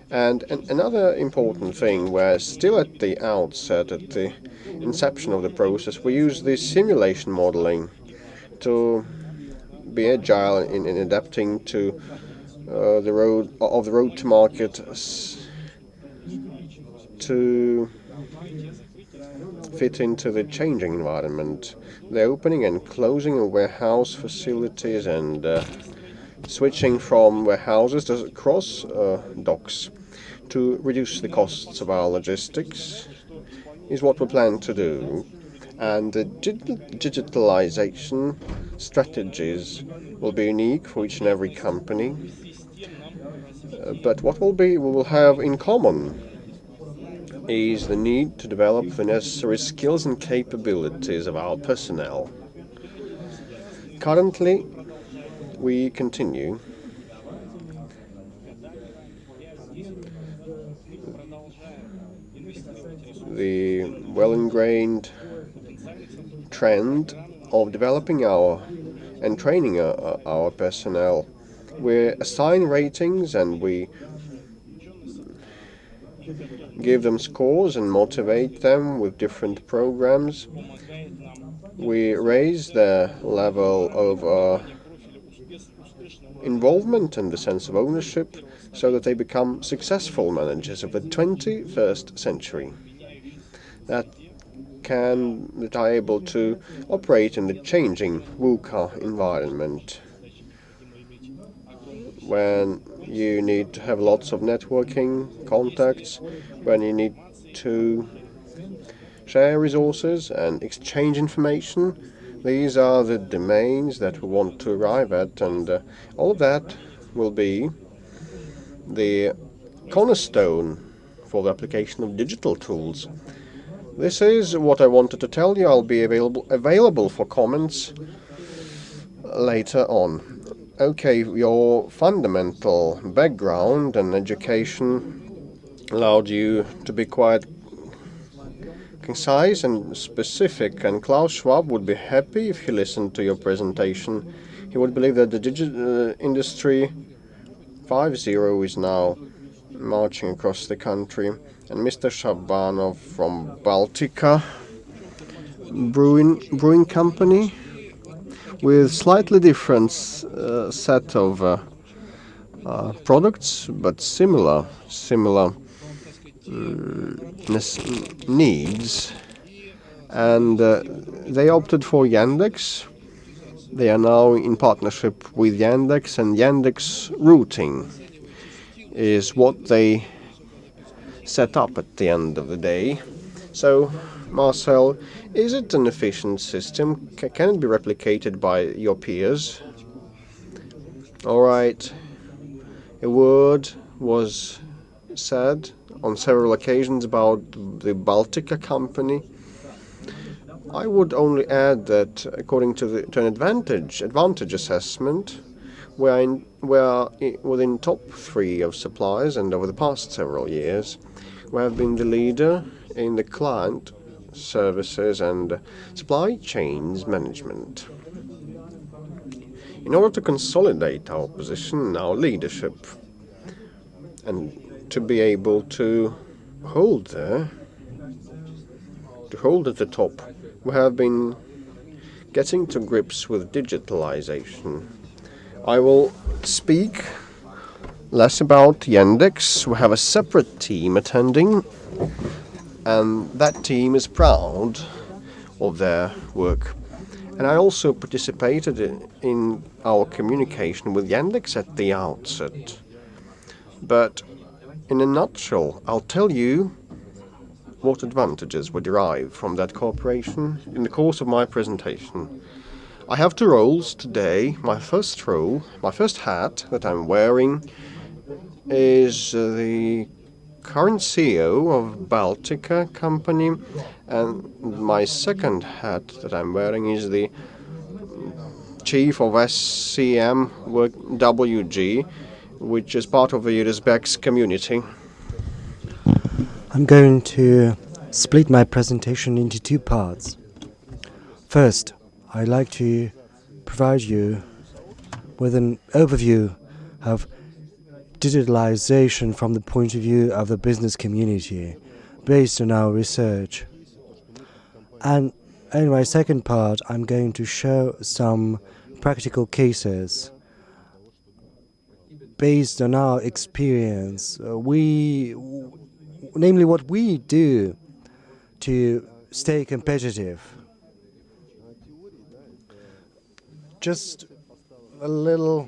Speaker 3: And another important thing, we're still at the outset, at the inception of the process, we use this simulation modeling to be agile in adapting to the road to market, to fit into the changing environment, the opening and closing of warehouse facilities, and switching from warehouses to cross docks to reduce the costs of our logistics is what we plan to do. And the digitalization strategies will be unique for each and every company. But what we will have in common is the need to develop the necessary skills and capabilities of our personnel. Currently, we continue the well-ingrained trend of developing and training our personnel. We assign ratings and we give them scores and motivate them with different programs. We raise their level of involvement and the sense of ownership so that they become successful managers of the 21st century that are able to operate in the changing VUCA environment when you need to have lots of networking contacts, when you need to share resources and exchange information. These are the domains that we want to arrive at, and all of that will be the cornerstone for the application of digital tools. This is what I wanted to tell you. I'll be available for comments later on. Okay, your fundamental background and education allowed you to be quite concise and specific, and Klaus Schwab would be happy if he listened to your presentation. He would believe that the digital industry 5.0 is now marching across the country. And Mr. Shabanov from Baltica Brewing Company, with slightly different set of products, but similar needs, and they opted for Yandex. They are now in partnership with Yandex, and Yandex routing is what they set up at the end of the day. So, Marcel, is it an efficient system? Can it be replicated by your peers? All right. A word was said on several occasions about the Baltica company. I would only add that according to an advantage assessment, we are within top 3 of suppliers, and over the past several years, we have been the leader in the client services and supply chains management. In order to consolidate our position, our leadership, and to be able to hold at the top, we have been getting to grips with digitalization. I will speak less about Yandex. We have a separate team attending, and that team is proud of their work. And I also participated in our communication with Yandex at the outset. But in a nutshell, I'll tell you what advantages were derived from that cooperation in the course of my presentation. I have 2 roles today. My first hat that I'm wearing is the current CEO of Baltica company, and my second hat that I'm wearing is the chief of SCM WG, which is part of the Uzbeks community.
Speaker 2: I'm going to split my presentation into 2 parts. First, I'd like to provide you with an overview of digitalization from the point of view of the business community, based on our research. And in my second part, I'm going to show some practical cases based on our experience. Namely what we do to stay competitive. Just a little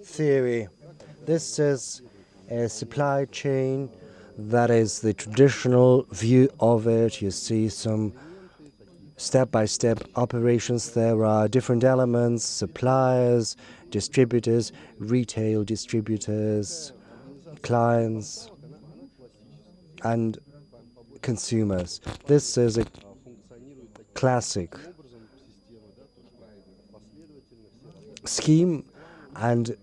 Speaker 2: theory. This is a supply chain That is the traditional view of it. You see some step-by-step operations. There are different elements, suppliers, distributors, retail distributors, clients, and consumers. This is a classic scheme, and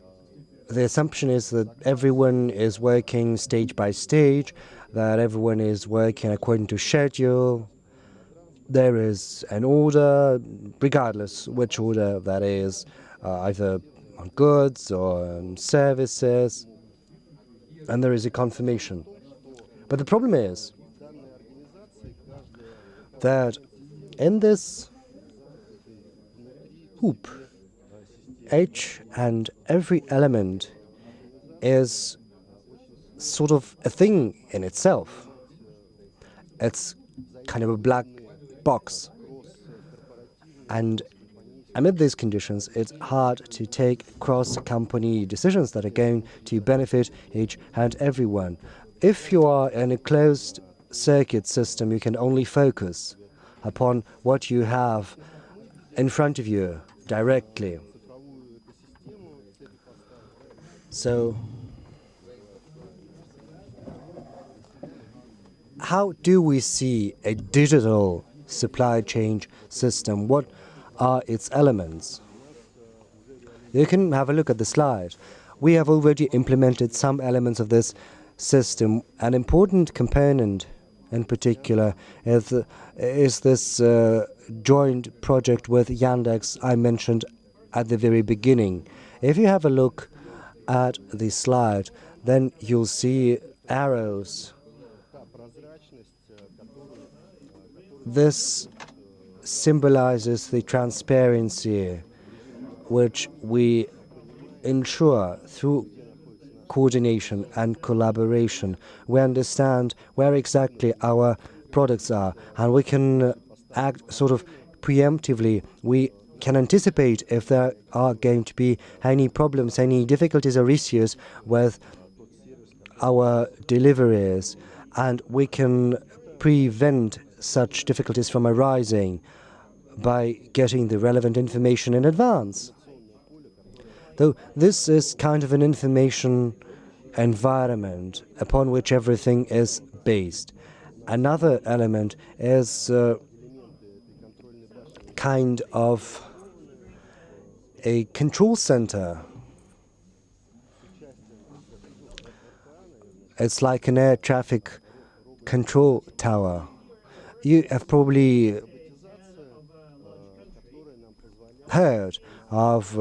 Speaker 2: the assumption is that everyone is working stage by stage, that everyone is working according to schedule. There is an order, regardless which order that is, either on goods or on services, and there is a confirmation. But the problem is that in this hoop, each and every element is sort of a thing in itself. It's kind of a black box. And amid these conditions, it's hard to take cross-company decisions that are going to benefit each and everyone. If you are in a closed circuit system, you can only focus upon what you have in front of you directly. So, how do we see a digital supply chain system? What are its elements? You can have a look at the slide. We have already implemented some elements of this system. An important component in particular is this joint project with Yandex I mentioned at the very beginning. If you have a look at the slide, then you'll see arrows. This symbolizes the transparency which we ensure through coordination and collaboration. We understand where exactly our products are, and we can act sort of preemptively. We can anticipate if there are going to be any problems, any difficulties or issues with our deliveries, and we can prevent such difficulties from arising by getting the relevant information in advance. Though this is kind of an information environment upon which everything is based. Another element is kind of a control center. It's like an air traffic control tower. You have probably heard of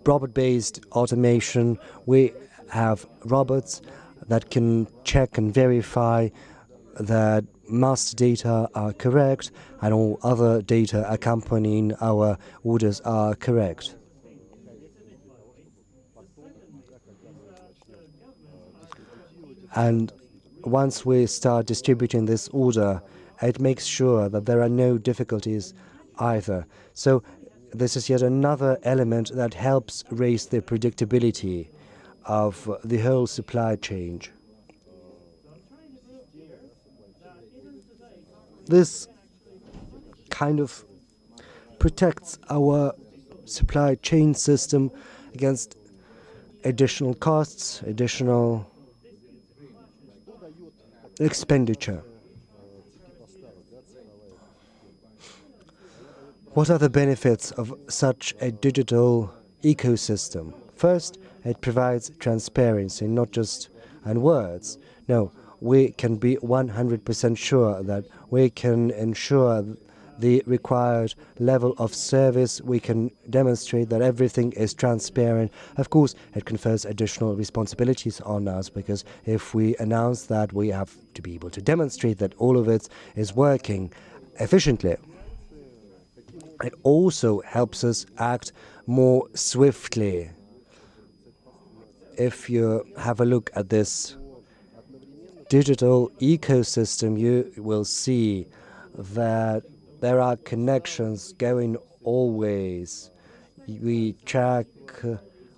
Speaker 2: robot-based automation. We have robots that can check and verify that master data are correct and all other data accompanying our orders are correct. And once we start distributing this order, it makes sure that there are no difficulties either. So this is yet another element that helps raise the predictability of the whole supply chain. This kind of protects our supply chain system against additional costs, additional expenditure. What are the benefits of such a digital ecosystem? First, it provides transparency, not just in words. No, we can be 100% sure that we can ensure the required level of service. We can demonstrate that everything is transparent. Of course, it confers additional responsibilities on us, because if we announce that, we have to be able to demonstrate that all of it is working efficiently. It also helps us act more swiftly. If you have a look at this digital ecosystem, you will see that there are connections going always. We track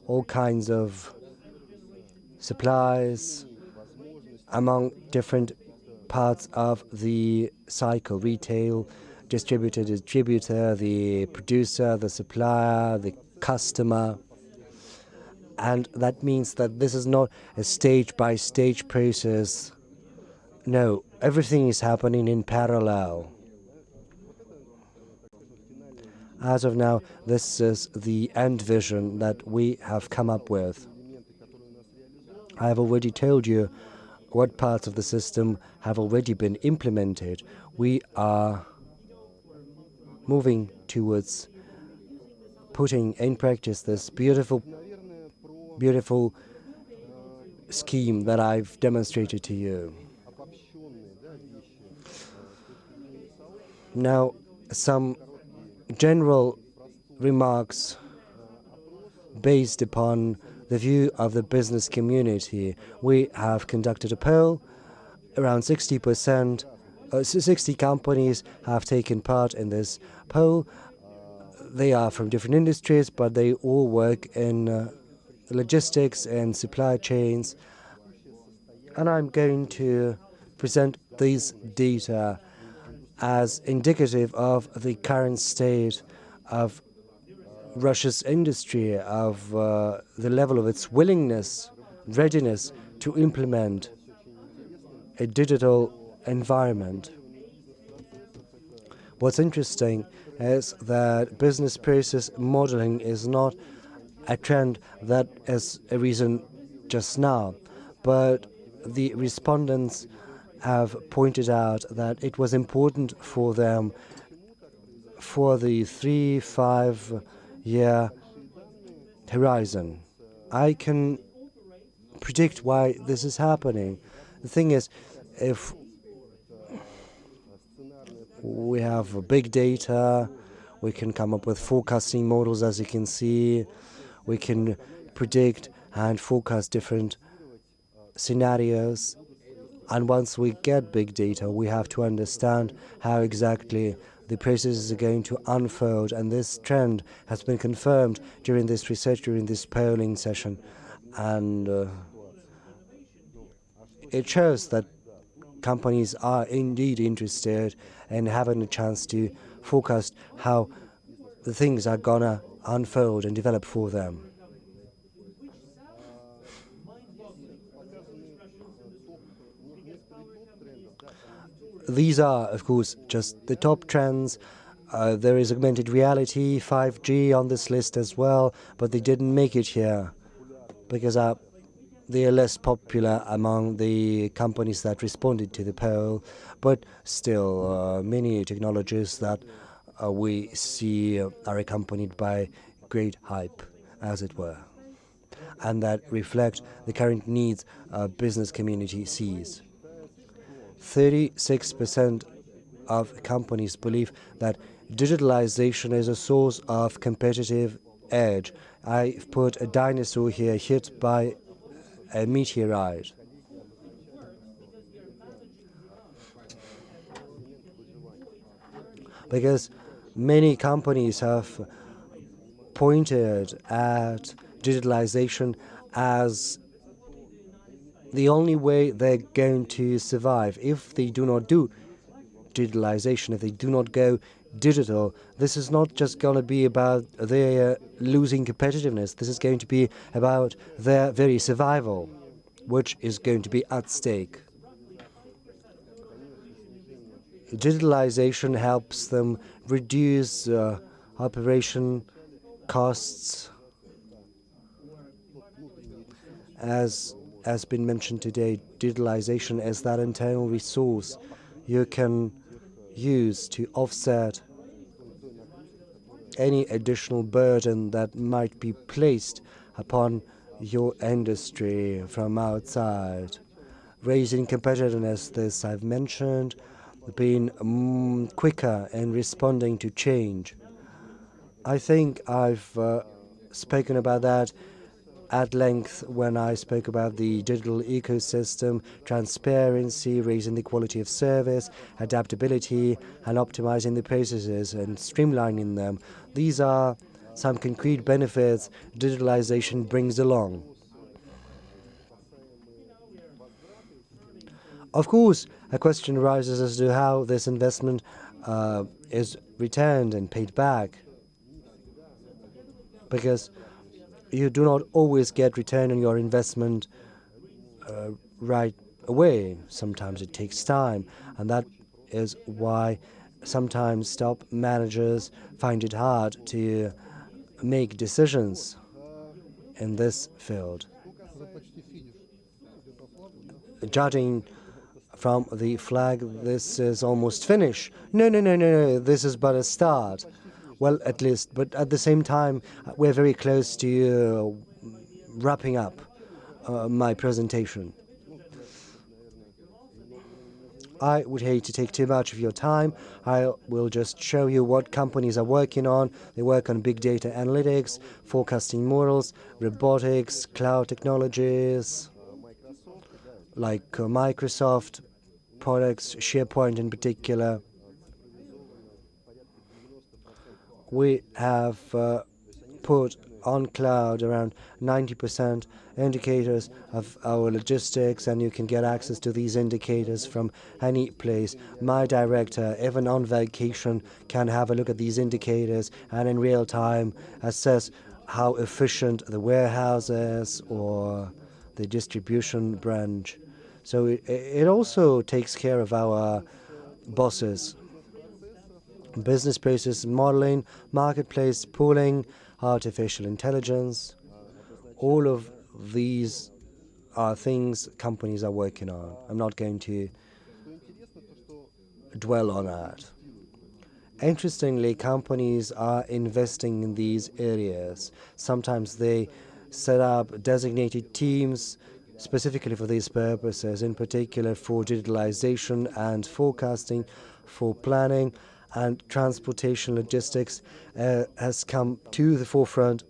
Speaker 2: all kinds of supplies, among different parts of the cycle: retail, distributor, the producer, the supplier, the customer. And that means that this is not a stage-by-stage process. No, everything is happening in parallel. As of now, this is the end vision that we have come up with. I have already told you what parts of the system have already been implemented. We are moving towards putting in practice this beautiful scheme that I've demonstrated to you. Now, some general remarks based upon the view of the business community. We have conducted a poll. Around 60%, 60 companies have taken part in this poll. They are from different industries, but they all work in logistics and supply chains. And I'm going to present these data as indicative of the current state of Russia's industry, of the level of its willingness, readiness to implement a digital environment. What's interesting is that business process modeling is not a trend that is a reason just now, but the respondents have pointed out that it was important for them for the 3-5 year horizon. I can predict why this is happening. The thing is, if we have big data, we can come up with forecasting models, as you can see. We can predict and forecast different scenarios. And once we get big data, we have to understand how exactly the processes are going to unfold. And this trend has been confirmed during this research, during this polling session. And it shows that companies are indeed interested in having a chance to forecast how the things are gonna unfold and develop for them. These are, of course, just the top trends. There is augmented reality, 5G on this list as well, but they didn't make it here because they are less popular among the companies that responded to the poll. But still, many technologies that we see are accompanied by great hype, as it were, and that reflect the current needs business community sees. 36% of companies believe that digitalization is a source of competitive edge. I've put a dinosaur here hit by a meteorite. Because many companies have pointed at digitalization as the only way they're going to survive. If they do not do digitalization, if they do not go digital, this is not just going to be about their losing competitiveness. This is going to be about their very survival, which is going to be at stake. Digitalization helps them reduce operation costs. As has been mentioned today, digitalization is that internal resource you can use to offset any additional burden that might be placed upon your industry from outside. Raising competitiveness, this I've mentioned, being quicker in responding to change. I think I've spoken about that at length when I spoke about the digital ecosystem, transparency, raising the quality of service, adaptability, and optimizing the processes and streamlining them. These are some concrete benefits digitalization brings along. Of course, a question arises as to how this investment is returned and paid back, because you do not always get return on your investment right away. Sometimes it takes time, and that is why sometimes top managers find it hard to make decisions in this field.
Speaker 1: Уже почти финиш. Где-то флагу, да?
Speaker 2: Judging from the flag, this is almost finished. No, no, no, no, no, this is but a start. Well, at least, but at the same time, we're very close to wrapping up my presentation. I would hate to take too much of your time. I will just show you what companies are working on. They work on big data analytics, forecasting models, robotics, cloud technologies, like Microsoft products, SharePoint in particular. We have put on cloud around 90% indicators of our logistics, and you can get access to these indicators from any place. My director, even on vacation, can have a look at these indicators and in real time assess how efficient the warehouse is or the distribution branch. So it also takes care of our bosses. Business process modeling, marketplace pooling, artificial intelligence, all of these are things companies are working on. I'm not going to dwell on that. Interestingly, companies are investing in these areas. Sometimes they set up designated teams specifically for these purposes, in particular for digitalization and forecasting, for planning, and transportation logistics has come to the forefront.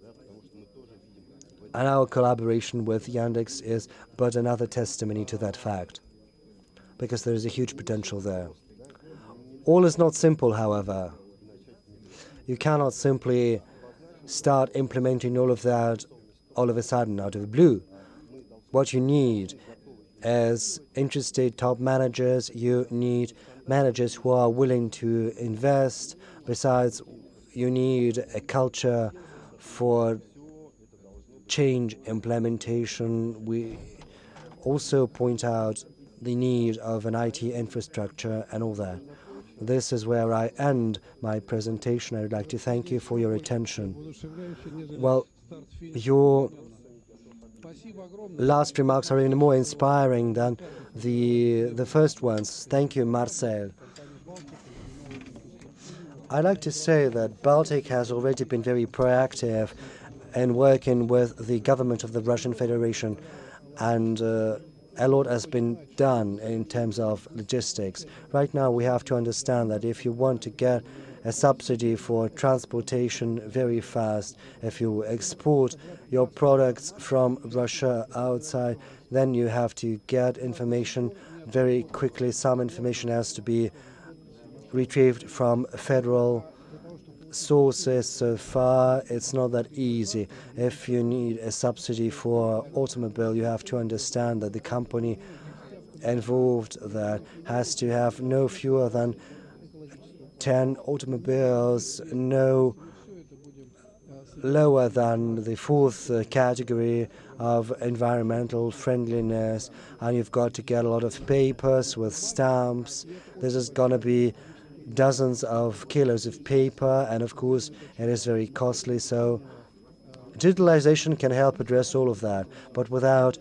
Speaker 2: And our collaboration with Yandex is but another testimony to that fact, because there is a huge potential there. All is not simple, however. You cannot simply start implementing all of that all of a sudden out of the blue. What you need is interested top managers. You need managers who are willing to invest. Besides, you need a culture for change implementation. We also point out the need of an IT infrastructure and all that. This is where I end my presentation. I would like to thank you for your attention. Well, your last remarks are even more inspiring than the first ones. Thank you, Marcel. I'd like to say that Baltic has already been very proactive in working with the government of the Russian Federation, and a lot has been done in terms of logistics. Right now, we have to understand that if you want to get a subsidy for transportation very fast, if you export your products from Russia outside, then you have to get information very quickly. Some information has to be retrieved from federal sources. So far, it's not that easy. If you need a subsidy for automobile, you have to understand that the company involved that has to have no fewer than 10 automobiles, no lower than the fourth category of environmental friendliness, and you've got to get a lot of papers with stamps. This is going to be dozens of kilos of paper, and of course it is very costly. So digitalization can help address all of that, but without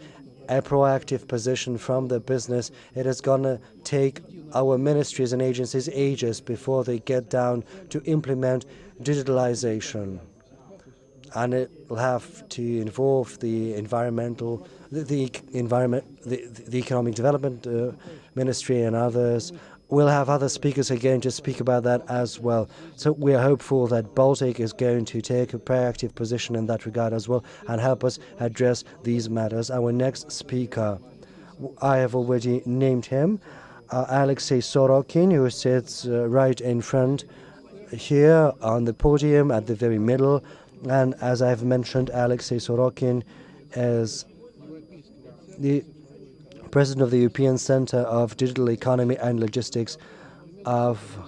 Speaker 2: a proactive position from the business, it is going to take our ministries and agencies ages before they get down to implement digitalization. And it will have to involve the environmental, the economic development ministry and others. We'll have other speakers again to speak about that as well. So we are hopeful that Baltic is going to take a proactive position in that regard as well and help us address these matters. Our next speaker, I have already named him, Alexei Sorrell, who sits right in front here on the podium at the very middle. And as I've mentioned, Alexei Sorrell is the president of the European Center of Digital Economy and Logistics of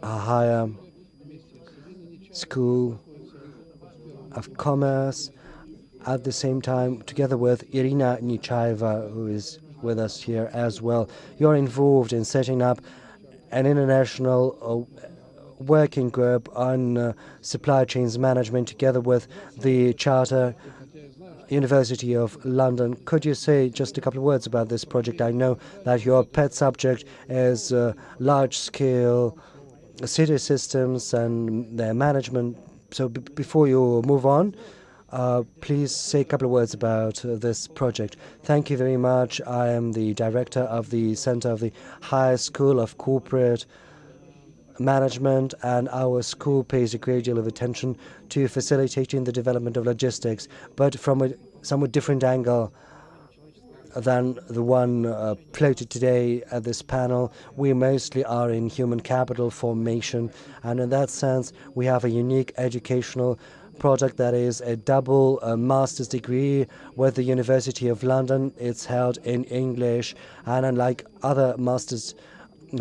Speaker 2: a higher school of commerce. At the same time, together with Irina Nichaeva, who is with us here as well, you're involved in setting up an international working group on supply chains management together with the Charter University of London. Could you say just a couple of words about this project? I know that your pet subject is large-scale city systems and their management. So before you move on, please say a couple of words about this project. Thank you very much. I am the director of the Center of the Higher School of Corporate Management, and our school pays a great deal of attention to facilitating the development of logistics, but from a somewhat different angle than the one floated today at this panel. We mostly are in human capital formation, and in that sense, we have a unique educational product that is a double master's degree with the University of London. It's held in English, and unlike other master's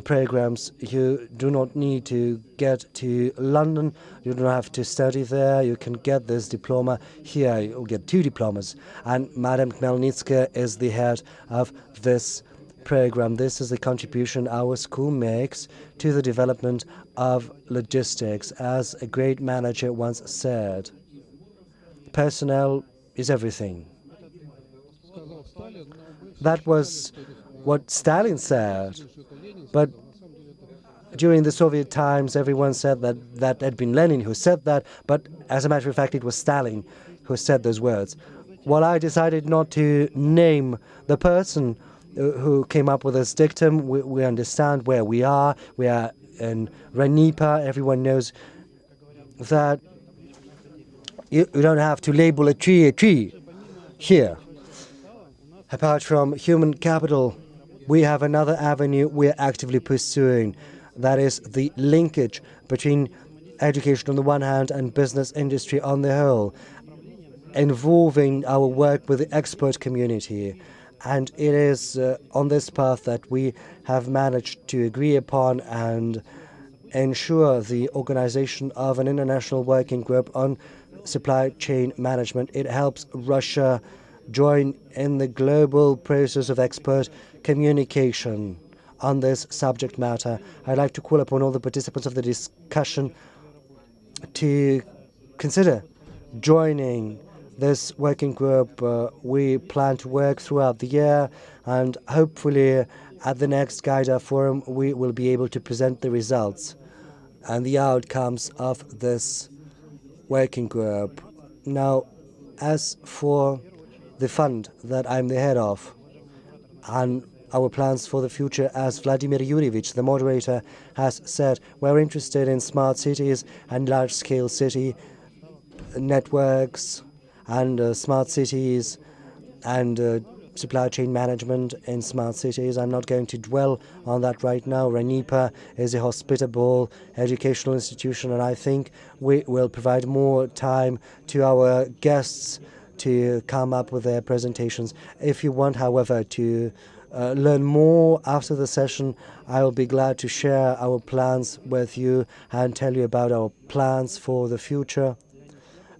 Speaker 2: programs, you do not need to get to London. You don't have to study there. You can get this diploma here. You'll get 2 diplomas. And Madam Khmelnytskaya is the head of this program. This is the contribution our school makes to the development of logistics. As a great manager once said, personnel is everything. That was what Stalin said. But during the Soviet times, everyone said that had been Lenin who said that, but as a matter of fact, it was Stalin who said those words. Well, I decided not to name the person who came up with this dictum. We understand where we are. We are in RANEPA. Everyone knows that you don't have to label a tree here. Apart from human capital, we have another avenue we're actively pursuing. That is the linkage between education on the one hand and business industry on the whole, involving our work with the expert community. And it is on this path that we have managed to agree upon and ensure the organization of an international working group on supply chain management. It helps Russia join in the global process of expert communication on this subject matter. I'd like to call upon all the participants of the discussion to consider joining this working group. We plan to work throughout the year, and hopefully at the next Gaidar Forum we will be able to present the results and the outcomes of this working group. Now, as for the fund that I'm the head of, and our plans for the future, as Vladimir Yurievich, the moderator, has said, we're interested in smart cities and large-scale city networks and smart cities and supply chain management in smart cities. I'm not going to dwell on that right now. RANEPA is a hospitable educational institution, and I think we will provide more time to our guests to come up with their presentations. If you want, however, to learn more after the session, I will be glad to share our plans with you and tell you about our plans for the future.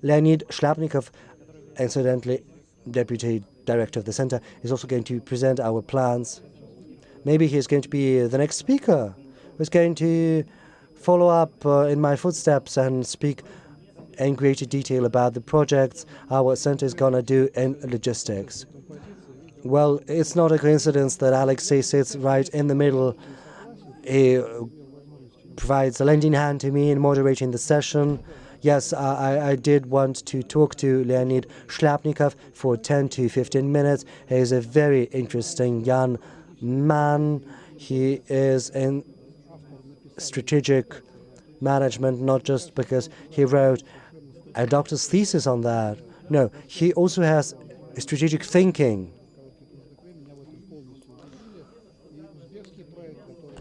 Speaker 2: Leonid Shlapnikov, incidentally, Deputy Director of the Center, is also going to present our plans. Maybe he's going to be the next speaker who's going to follow up in my footsteps and speak in greater detail about the projects our center is going to do in logistics. Well, it's not a coincidence that Alexei sits right in the middle. He provides a lending hand to me in moderating the session. Yes, I did want to talk to Leonid Shlapnikov for 10 to 15 minutes. He is a very interesting young man. He is in strategic management, not just because he wrote a doctor's thesis on that. No, he also has strategic thinking.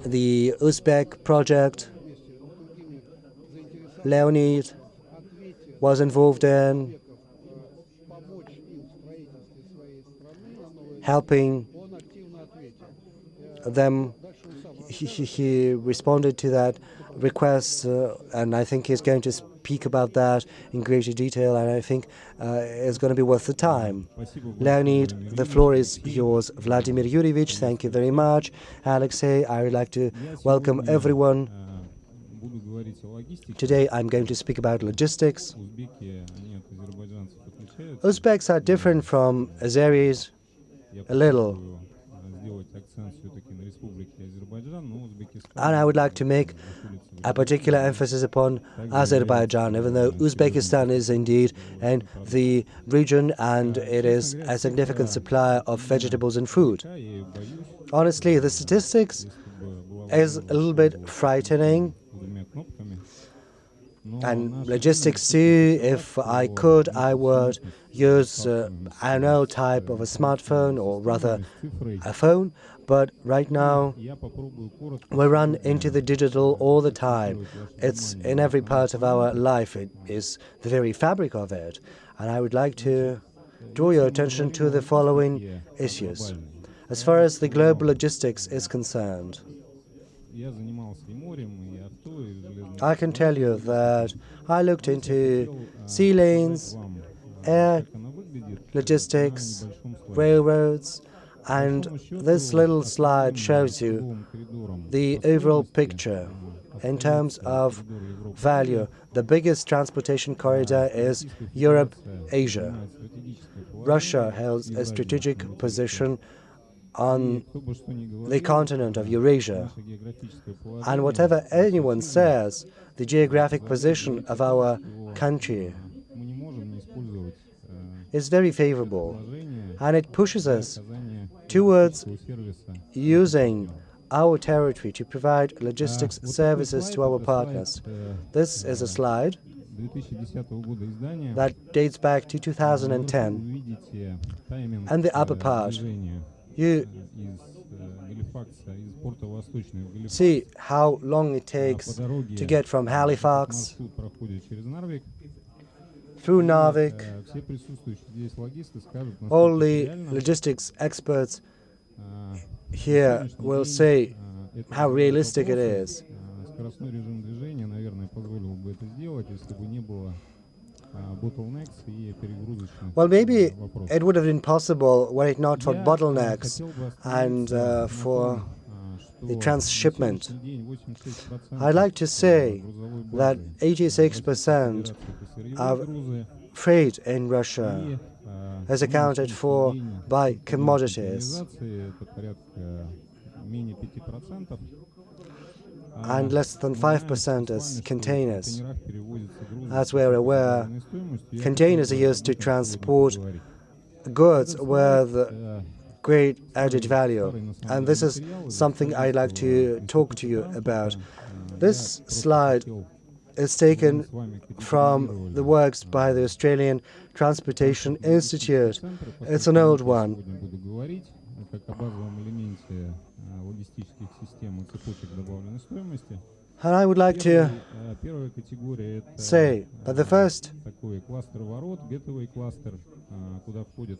Speaker 2: The Uzbek project, Leonid was involved in. helping
Speaker 1: Он активно ответил.
Speaker 2: them.
Speaker 1: Дальше он сам
Speaker 2: He responded to that request, and I think he's going to speak about that in greater detail, and I think it's going to be worth the time. Leonid, the floor is yours. Vladimir Yurievich, thank you very much. Alexei, I would like to welcome everyone. Today I'm going to speak about logistics. Uzbeks are different from Azeris a little, and I would like to make a particular emphasis upon Azerbaijan, even though Uzbekistan is indeed in the region and it is a significant supplier of vegetables and food. Honestly, the statistics is a little bit frightening, and logistics too. If I could, I would use an old type of a smartphone, or rather a phone, but right now we run into the digital all the time. It's in every part of our life. It is the very fabric of it. And I would like to draw your attention to the following issues. As far as the global logistics is concerned, I can tell you that I looked into sea lanes, air logistics, railroads, and this little slide shows you the overall picture in terms of value. The biggest transportation corridor is Europe-Asia. Russia holds a strategic position on the continent of Eurasia. And whatever anyone says, the geographic position of our country is very favorable, and it pushes us towards using our territory to provide logistics services to our partners. This is a slide that dates back to 2010. And the upper part, you see how long it takes to get from Halifax through Narvik. All the logistics experts here will say how realistic it is. Well, maybe it would have been possible were it not for bottlenecks and for the transshipment. I'd like to say that 86% of freight in Russia is accounted for by commodities, and less than 5% is containers. As we're aware, containers are used to transport goods with great added value, and this is something I'd like to talk to you about. This slide is taken from the works by the Australian Transportation Institute. It's an old one. And I would like to say that the first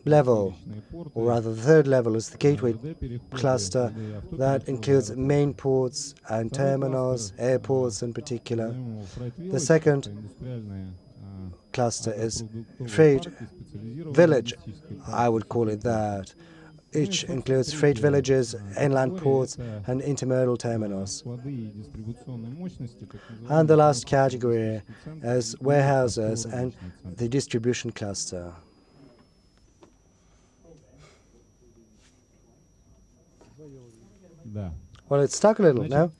Speaker 2: level, or rather the third level, is the gateway cluster that includes main ports and terminals, airports in particular. The second cluster is freight village, I would call it that. It includes freight villages, inland ports, and intermodal terminals. And the last category is warehouses and the distribution cluster. Well, it's stuck a little, no?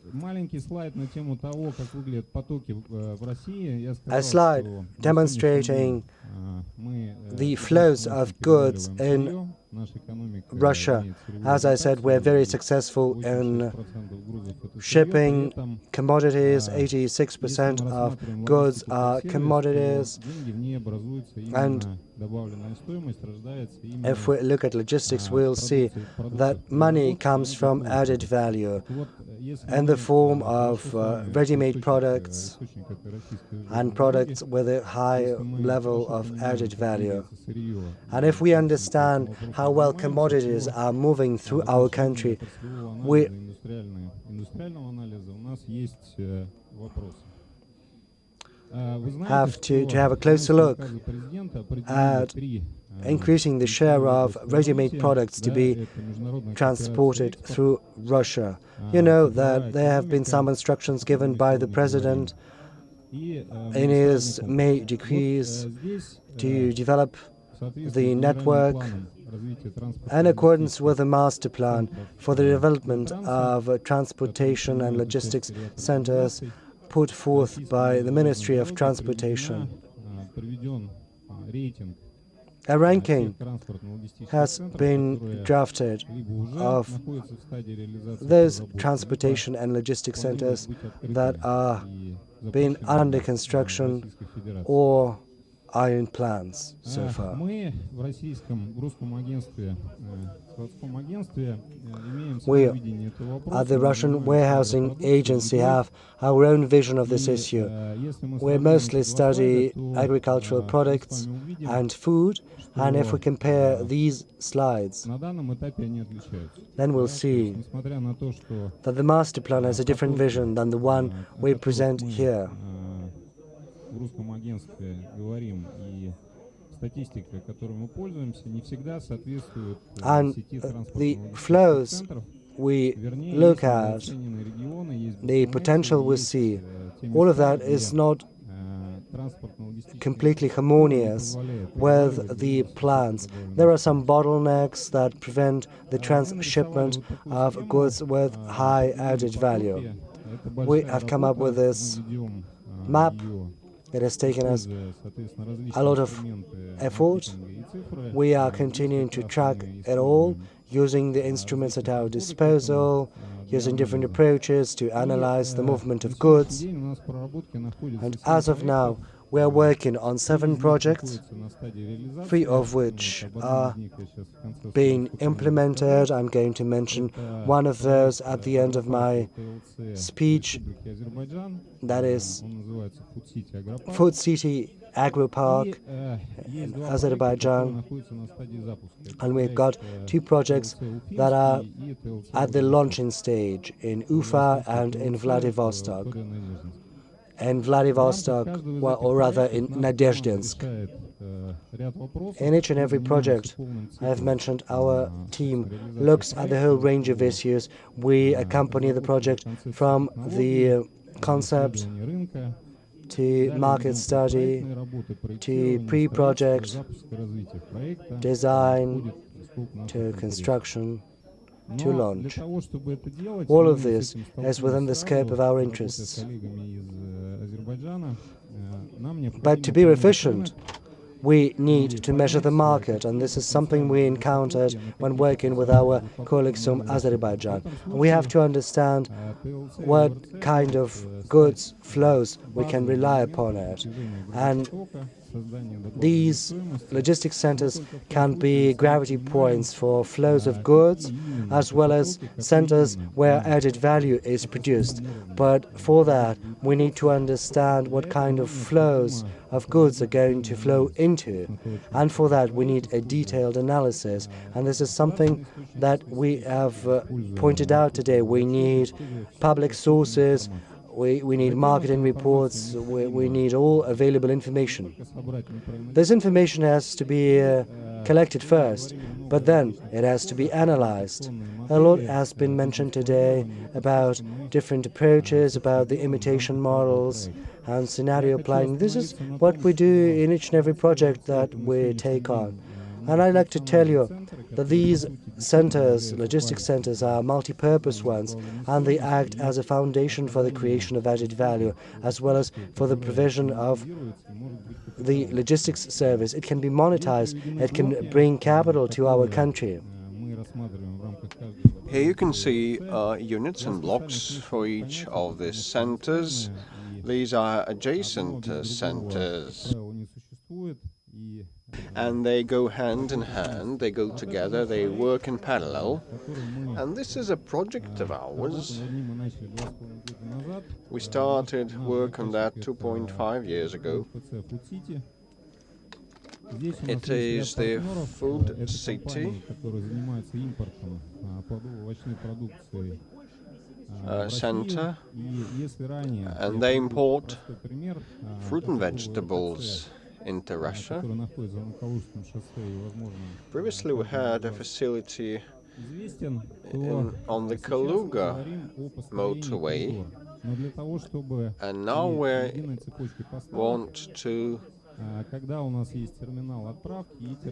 Speaker 2: A slide demonstrating the flows of goods in Russia. As I said, we're very successful in shipping commodities. 86% of goods are commodities. And if we look at logistics, we'll see that money comes from added value. in the form of ready-made products and products with a high level of added value. And if we understand how well commodities are moving through our country, we have to have a closer look at increasing the share of ready-made products to be transported through Russia. You know that there have been some instructions given by the President in his May decrees to develop the network in accordance with the master plan for the development of transportation and logistics centers put forth by the Ministry of Transportation. A ranking has been drafted of those transportation and logistics centers that are being under construction or are in plans so far. We at the Russian Warehousing Agency have our own vision of this issue. We mostly study agricultural products and food, and if we compare these slides, then we'll see that the master plan has a different vision than the one we present here. And the flows we look at, the potential we see, all of that is not completely harmonious with the plans. There are some bottlenecks that prevent the transshipment of goods with high added value. We have come up with this map. It has taken us a lot of effort. We are continuing to track it all, using the instruments at our disposal, using different approaches to analyze the movement of goods. And as of now, we are working on 7 projects, 3 of which are being implemented. I'm going to mention one of those at the end of my speech. That is Food City Agro Park in Azerbaijan. And we've got 2 projects that are at the launching stage in Ufa and in Vladivostok. In Vladivostok, or rather in Nadezhdinsk. In each and every project, I have mentioned our team looks at the whole range of issues. We accompany the project from the concept to market study to pre-project design to construction to launch. All of this is within the scope of our interests. But to be efficient, we need to measure the market, and this is something we encountered when working with our colleagues from Azerbaijan. We have to understand what kind of goods flows we can rely upon it. And these logistics centers can be gravity points for flows of goods, as well as centers where added value is produced. But for that, we need to understand what kind of flows of goods are going to flow into. And for that, we need a detailed analysis. And this is something that we have pointed out today. We need public sources. We need marketing reports, we need all available information. This information has to be collected first, but then it has to be analyzed. A lot has been mentioned today about different approaches, about the imitation models and scenario planning. This is what we do in each and every project that we take on. And I'd like to tell you that these centers, logistics centers, are multi-purpose ones, and they act as a foundation for the creation of added value, as well as for the provision of the logistics service. It can be monetized, it can bring capital to our country.
Speaker 3: Here you can see units and blocks for each of the centers. These are adjacent centers. and they go hand in hand, they go together, they work in parallel. And this is a project of ours. We started work on that 2.5 years ago. It is the food city center, and they import fruit and vegetables into Russia. Previously we had a facility on the Kaluga motorway, and now we want to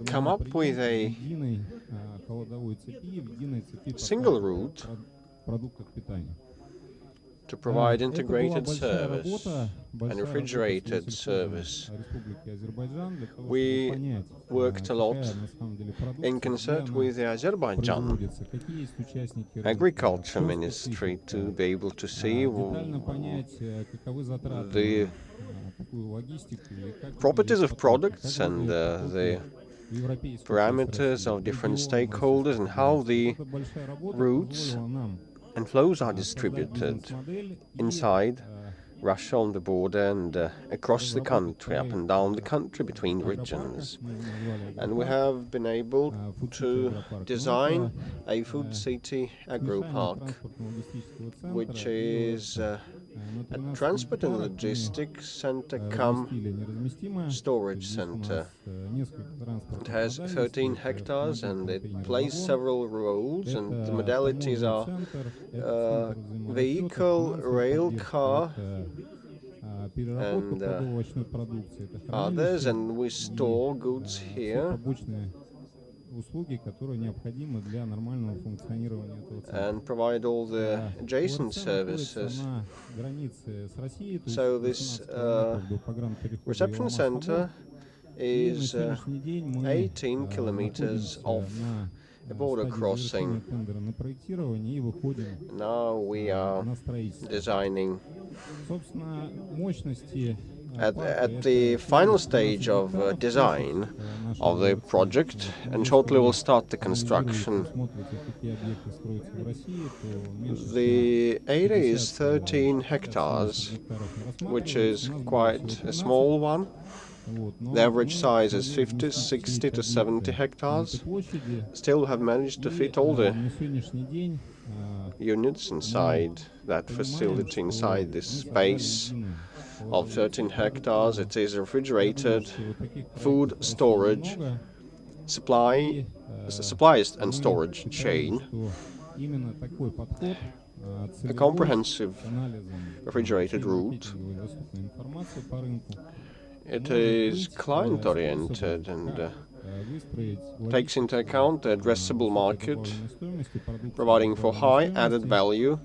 Speaker 3: come up with a single route to provide integrated service and refrigerated service. We worked a lot in concert with the Azerbaijan Agriculture Ministry to be able to see the properties of products and the parameters of different stakeholders and how the routes and flows are distributed inside Russia on the border and across the country, up and down the country between regions. And we have been able to design a food city agro park, which is a transport and logistics center come storage center. It has 13 hectares and it plays several roles, and the modalities are vehicle, rail car, and others, and we store goods here and provide all the adjacent services. So this reception center is 18 kilometers off a border crossing. Now we are designing at the final stage of design of the project, and shortly we'll start the construction. The area is 13 hectares, which is quite a small one. The average size is 50, 60 to 70 hectares. Still, we have managed to fit all the units inside that facility, inside this space of 13 hectares. It is a refrigerated food storage, supply and storage chain. A comprehensive refrigerated route. It is client-oriented and takes into account the addressable market, providing for high added value.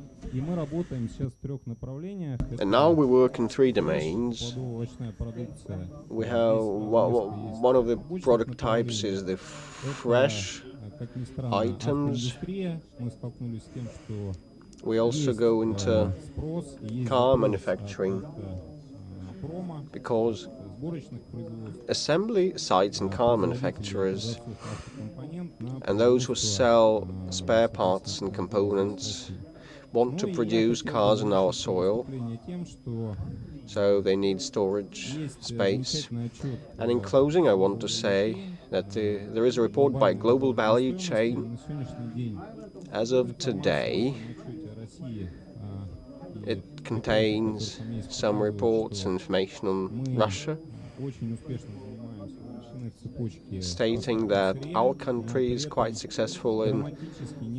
Speaker 3: And now we work in three domains. We have one of the product types is the fresh items. We also go into car manufacturing, because assembly sites and car manufacturers and those who sell spare parts and components want to produce cars on our soil, so they need storage space. And in closing, I want to say that there is a report by Global Value Chain. As of today, it contains some reports and information on Russia, stating that our country is quite successful in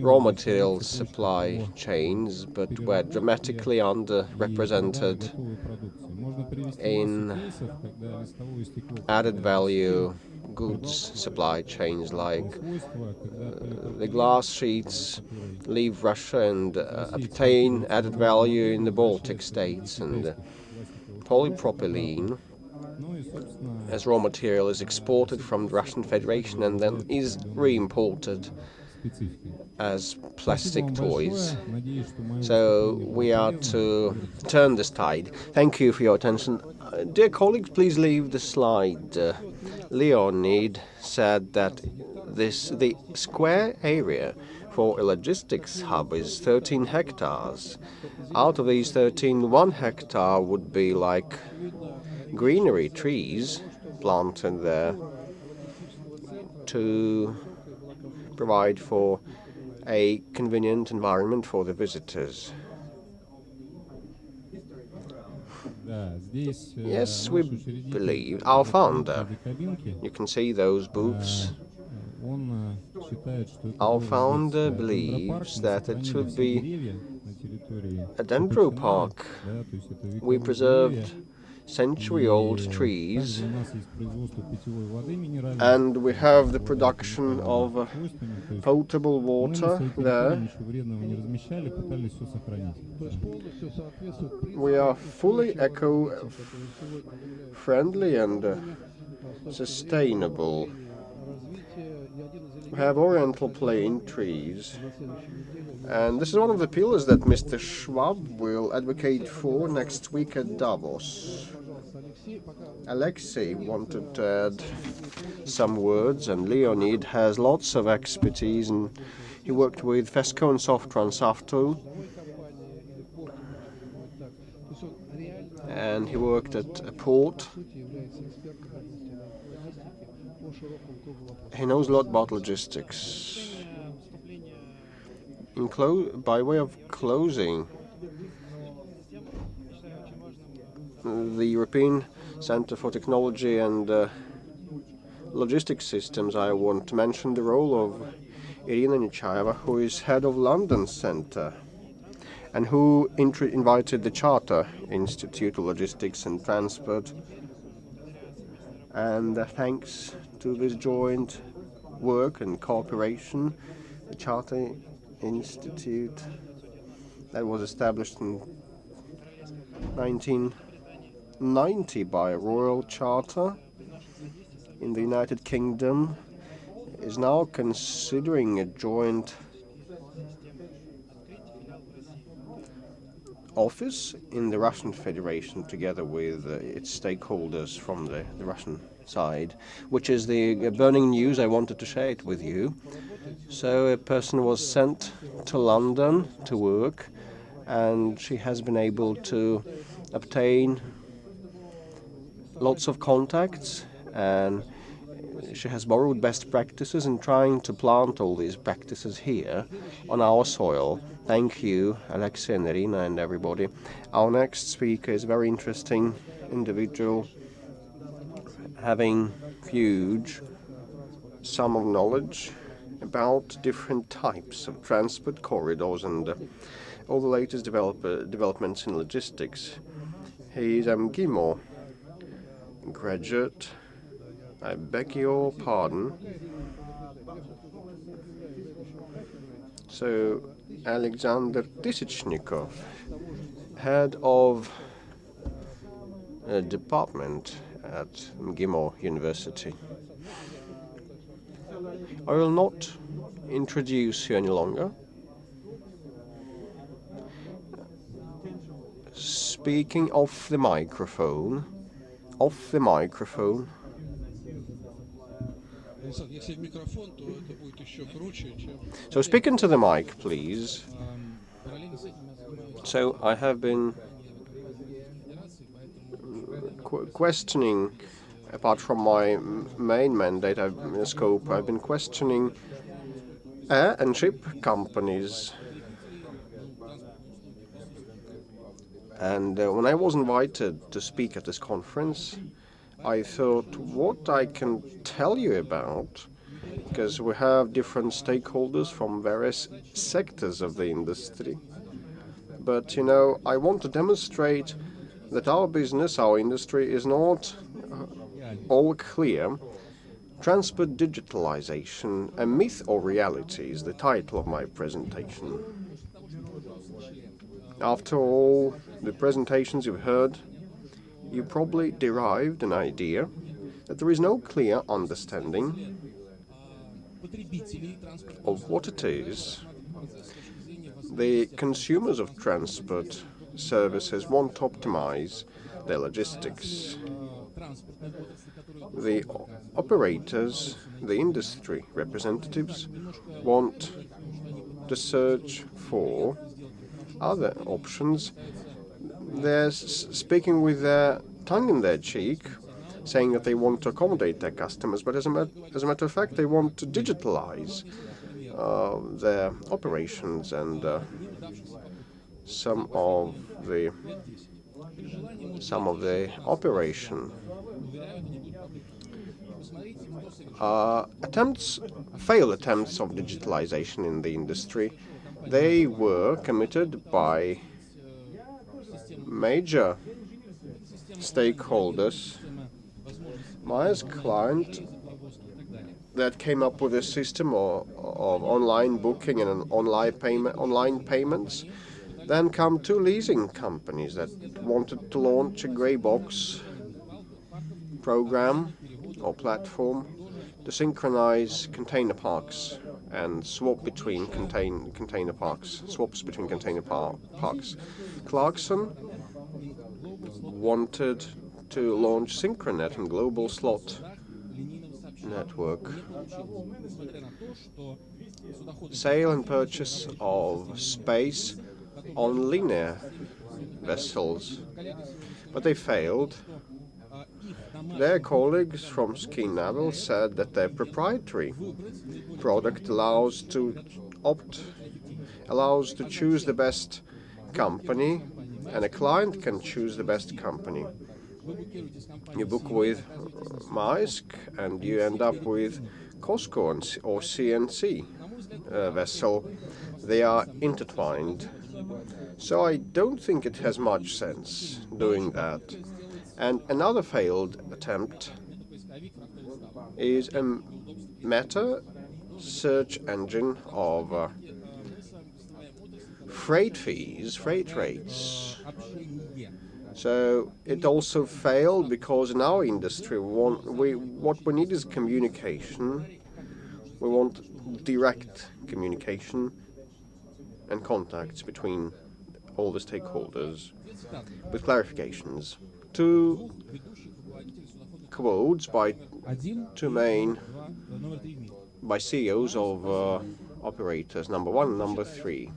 Speaker 3: raw materials supply chains, but we're dramatically underrepresented in added value goods supply chains, like the glass sheets leave Russia and obtain added value in the Baltic states, and polypropylene as raw material is exported from the Russian Federation and then is re-imported as plastic toys. So we are to turn this tide. Thank you for your attention. Dear colleagues, please leave the slide Leonid said that the square area for a logistics hub is 13 hectares. Out of these 13, 1 hectare would be like greenery, trees planted there to provide for a convenient environment for the visitors. Yes, we believe. Our founder, you can see those booths. Our founder believes that it should be a dendro park. We preserved century-old trees, and we have the production of potable water there. We are fully eco-friendly and sustainable. We have oriental plane trees, and this is one of the pillars that Mr. Schwab will advocate for next week at Davos. Alexei wanted to add some words, and Leonid has lots of expertise, and he worked with Fesco and Softransavto, and he worked at a port. He knows a lot about logistics. By way of closing, the European Center for Technology and Logistics Systems, I want to mention the role of Irina Nechaeva, who is head of London Center and who invited the Charter Institute of Logistics and Transport. And thanks to this joint work and cooperation, the Charter Institute that was established in 1990 by a royal charter in the United Kingdom is now considering a joint office in the Russian Federation together with its stakeholders from the Russian side, which is the burning news. I wanted to share it with you. So a person was sent to London to work, and she has been able to obtain lots of contacts, and she has borrowed best practices and trying to plant all these practices here on our soil. Thank you, Alexei and Irina and everybody. Our next speaker is a very interesting individual, having huge sum of knowledge about different types of transport corridors and all the latest developments in logistics. He is MGIMO graduate. I beg your pardon. So, Alexander Tisichnikov, head of a department at MGIMO University. I will not introduce you any longer. Speaking off the microphone. So speak into the mic, please. So I have been questioning, apart from my main mandate, scope, I've been questioning air and ship companies. And when I was invited to speak at this conference, I thought what I can tell you about, because we have different stakeholders from various sectors of the industry. But, I want to demonstrate that our business, our industry is not all clear. Transport digitalization, a myth or reality, is the title of my presentation. After all the presentations you've heard, you probably derived an idea that there is no clear understanding of what it is the consumers of transport services want to optimize their logistics. the operators, the industry representatives, want to search for other options. They're speaking with their tongue in their cheek, saying that they want to accommodate their customers, but as a matter of fact, they want to digitalize their operations, and some of the operation failed attempts of digitalization in the industry. They were committed by major stakeholders. Myers' client that came up with a system of online booking and online payments. Then come two leasing companies that wanted to launch a grey box program or platform to synchronize container parks and swap between container parks, swaps between container parks. Clarkson wanted to launch Synchronet and global slot network. Sale and purchase of space on linear vessels, but they failed. Their colleagues from Ski Naval said that their proprietary product allows to choose the best company, and a client can choose the best company. You book with Maersk and you end up with COSCO or CNC vessel. They are intertwined. So I don't think it has much sense doing that. And another failed attempt is a meta search engine of freight fees, freight rates. So it also failed because in our industry, what we need is communication. We want direct communication and contacts between all the stakeholders with clarifications. Two quotes by CEOs of operators, number 1 and number 3.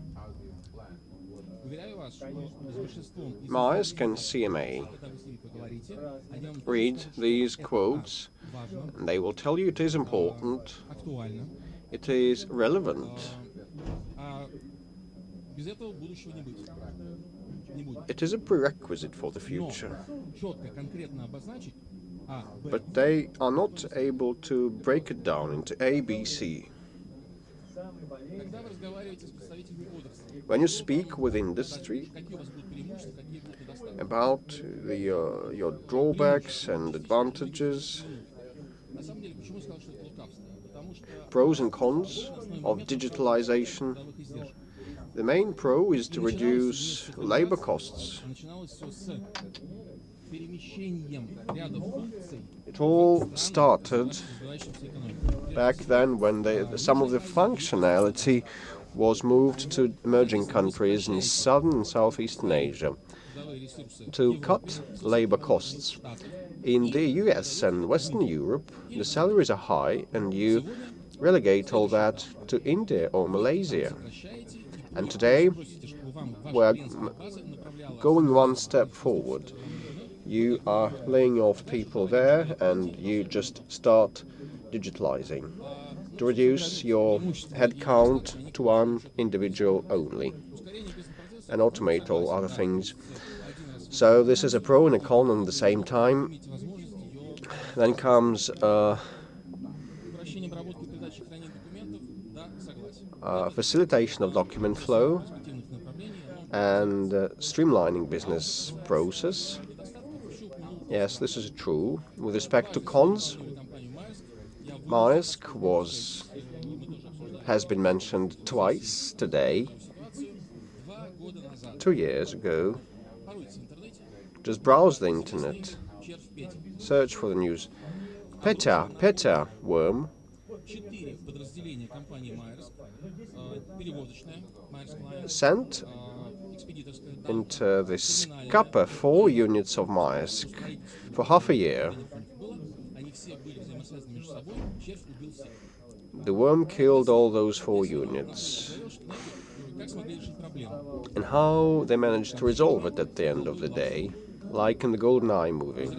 Speaker 3: Maersk and CMA. Read these quotes, and they will tell you it is important, it is relevant. It is a prerequisite for the future. But they are not able to break it down into A, B, C. When you speak with industry about your drawbacks and advantages, pros and cons of digitalization, the main pro is to reduce labor costs. It all started back then when some of the functionality was moved to emerging countries in Southern and Southeastern Asia to cut labor costs. In the US and Western Europe, the salaries are high, and you relegate all that to India or Malaysia. And today, we're going one step forward. You are laying off people there, and you just start digitalizing to reduce your headcount to one individual only and automate all other things. So this is a pro and a con at the same time. Then comes facilitation of document flow and streamlining business process. Yes, this is true. With respect to cons, Maersk has been mentioned twice today. 2 years ago, just browse the internet, search for the news. PETA worm sent into the scupper 4 units of Maersk for half a year. The worm killed all those 4 units. And how they managed to resolve it at the end of the day, like in the GoldenEye movie.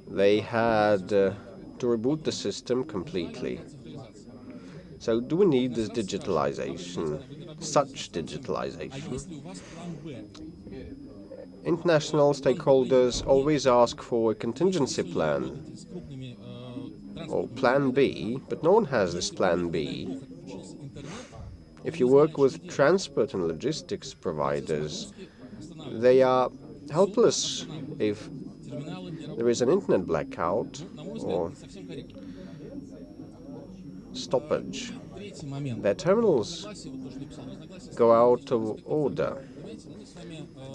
Speaker 3: They had to reboot the system completely. So do we need this digitalization, such digitalization? International stakeholders always ask for a contingency plan, or plan B, but no one has this plan B. If you work with transport and logistics providers, they are helpless if there is an internet blackout or stoppage. Their terminals go out of order.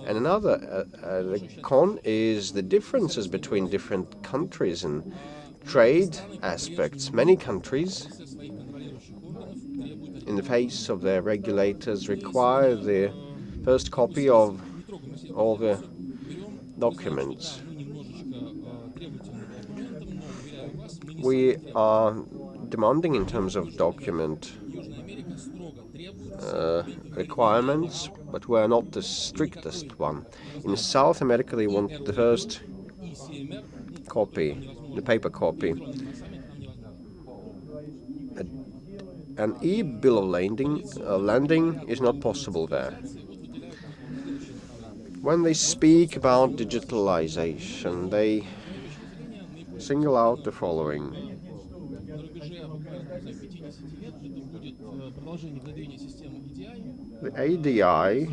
Speaker 3: And another con is the differences between different countries and trade aspects. Many countries, in the face of their regulators, require the first copy of all the documents. We are demanding in terms of document requirements, but we are not the strictest one. In South America, they want the first copy, the paper copy. An e-bill of landing is not possible there. When they speak about digitalization, they single out the following. The ADI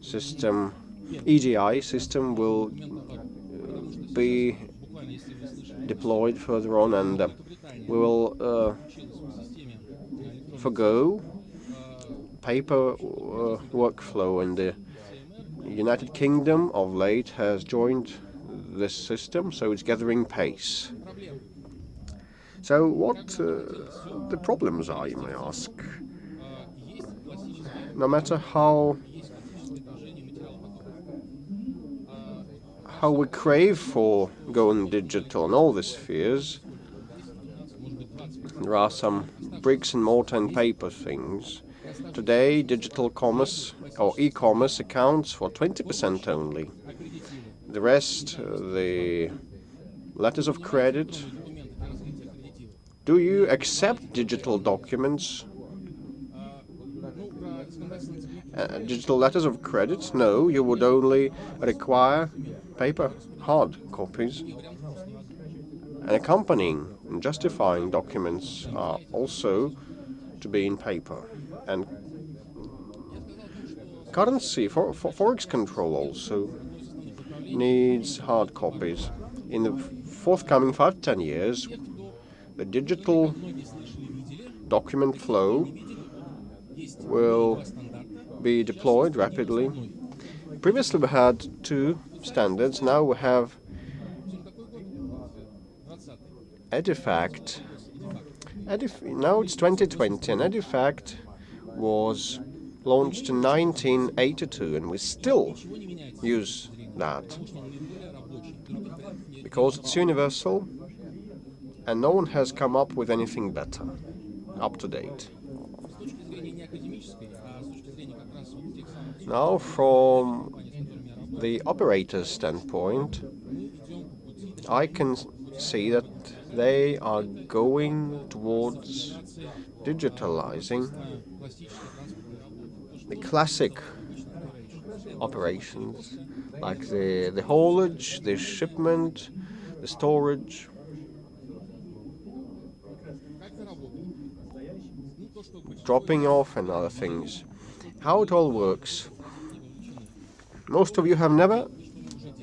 Speaker 3: system, EDI system will be deployed further on, and we will forgo paper workflow. In the United Kingdom of late has joined this system, so it's gathering pace. So what the problems are, you may ask? No matter how we crave for going digital in all the spheres, there are some bricks and mortar and paper things. Today, digital commerce or e-commerce accounts for 20% only. The rest, the letters of credit. Do you accept digital documents? Digital letters of credit? No, you would only require paper, hard copies. And accompanying and justifying documents are also to be in paper. And currency, forex control also needs hard copies. In the forthcoming 5-10 years, the digital document flow will be deployed rapidly. Previously we had 2 standards, now we have Edifact. Now it's 2020, and Edifact was launched in 1982, and we still use that because it's universal and no one has come up with anything better, up to date. Now, from the operator's standpoint, I can see that they are going towards digitalizing the classic operations, like the haulage, the shipment, the storage. Dropping off and other things. How it all works. Most of you have never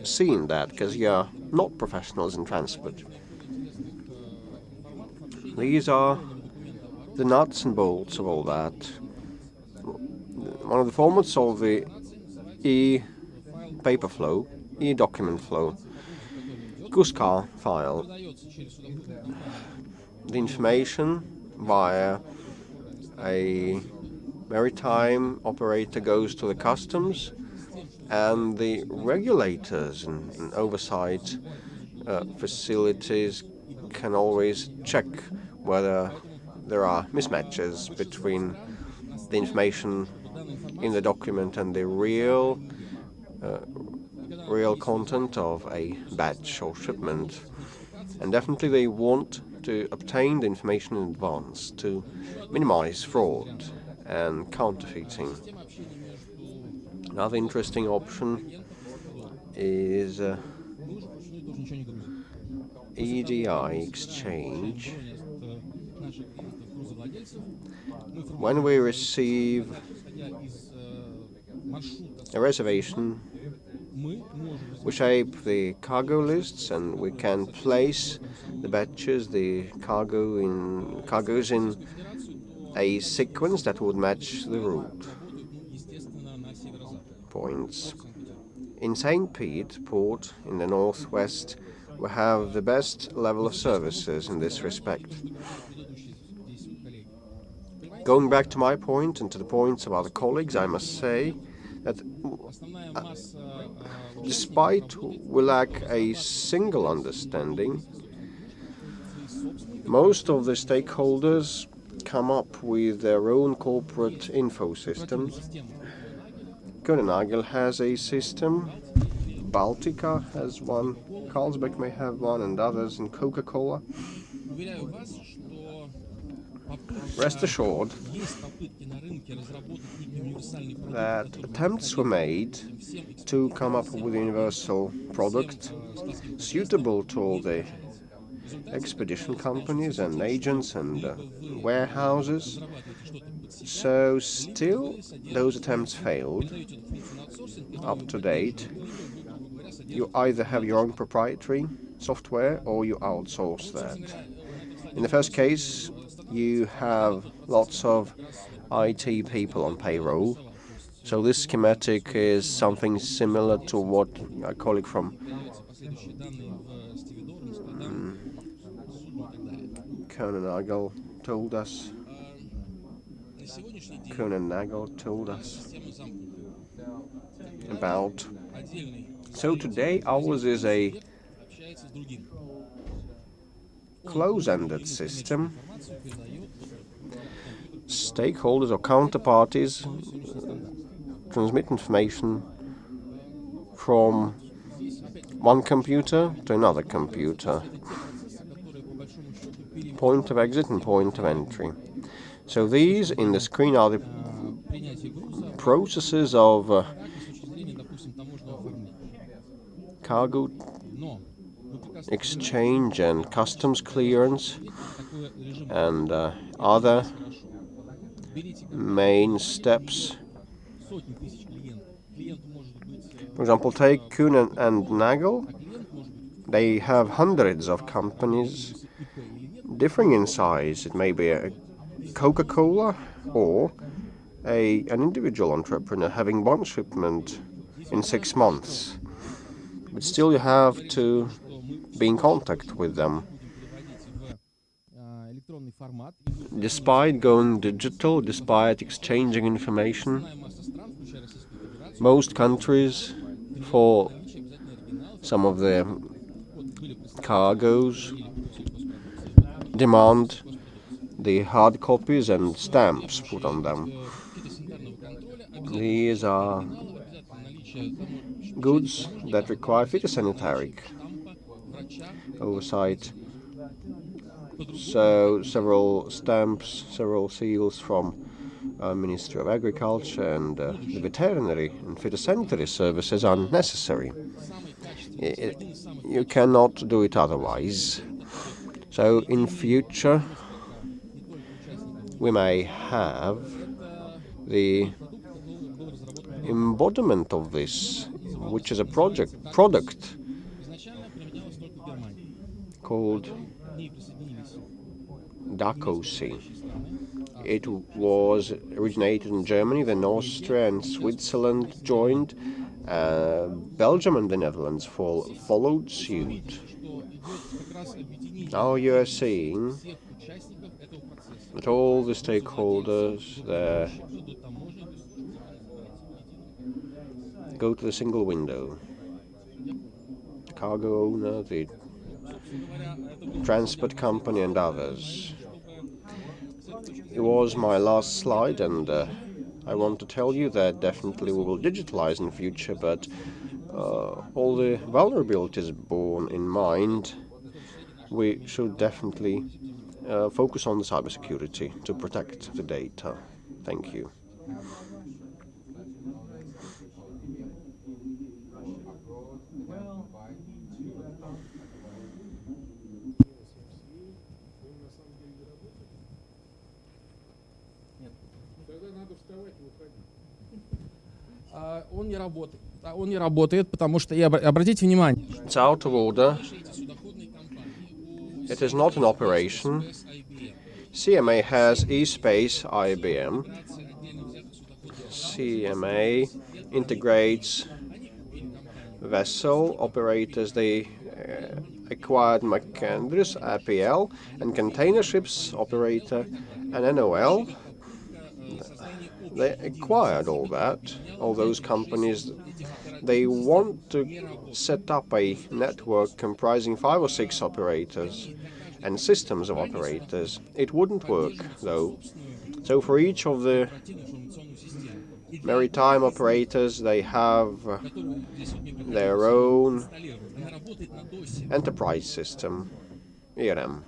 Speaker 3: seen that because you are not professionals in transport. These are the nuts and bolts of all that. One of the formats of the e-paper flow, e-document flow, GUSCAR file. The information via a maritime operator goes to the customs, and the regulators and oversight facilities can always check whether there are mismatches between the information in the document and the real content of a batch or shipment. And definitely they want to obtain the information in advance to minimize fraud and counterfeiting. Another interesting option is EDI exchange. When we receive a reservation, we shape the cargo lists and we can place the batches, the cargoes in a sequence that would match the route points. In St. Pete port in the northwest, we have the best level of services in this respect. Going back to my point and to the points of other colleagues, I must say that despite we lack a single understanding, most of the stakeholders come up with their own corporate info systems. Königsegg has a system, Baltica has one, Carlsberg may have one, and others, and Coca-Cola. Rest assured that attempts were made to come up with a universal product suitable to all the expedition companies and agents and warehouses. So still those attempts failed. Up to date, you either have your own proprietary software or you outsource that. In the first case, you have lots of IT people on payroll. So this schematic is something similar to what a colleague from Königsegg told us. About. So today ours is a close-ended system. Stakeholders or counterparties transmit information from one computer to another computer. Point of exit and point of entry. So these in the screen are the processes of cargo exchange and customs clearance and other main steps. For example, take Kuhn and Nagel. They have hundreds of companies differing in size. It may be a Coca-Cola or an individual entrepreneur having one shipment in 6 months. But still you have to be in contact with them. Despite going digital, despite exchanging information, most countries, for some of their cargoes, demand the hard copies and stamps put on them. These are goods that require phytosanitary oversight. So several stamps, several seals from Ministry of Agriculture and the veterinary and phytosanitary services are necessary. You cannot do it otherwise. So in future we may have the embodiment of this, which is a product called Dacosi. It was originated in Germany, then Austria and Switzerland joined. Belgium and the Netherlands followed suit. Now you are seeing that all the stakeholders there go to the single window. The cargo owner, the transport company and others. It was my last slide, and I want to tell you that definitely we will digitalize in the future, but all the vulnerabilities borne in mind, we should definitely focus on the cybersecurity to protect the data. Thank you.
Speaker 4: Он не работает, потому что, обратите внимание,
Speaker 3: It's out of order. It is not an operation. CMA has eSpace IBM. CMA integrates vessel operators. They acquired McAndrews, APL, and container ships operator, and NOL. They acquired all that, all those companies. They want to set up a network comprising 5 or 6 operators and systems of operators. It wouldn't work, though. So for each of the maritime operators, they have their own enterprise system, ERM.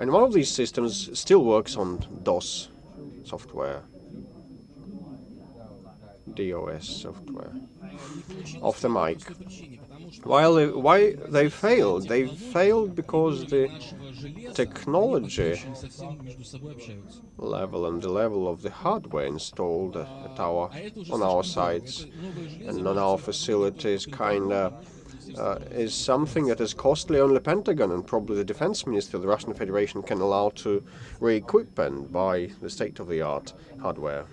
Speaker 3: And one of these systems still works on DOS software. DOS software. Off the mic. Why they failed? They failed because the technology level and the level of the hardware installed on our sites and on our facilities is something that is costly. Only Pentagon and probably the Defense Ministry of the Russian Federation can allow to re-equip and buy the state-of-the-art hardware.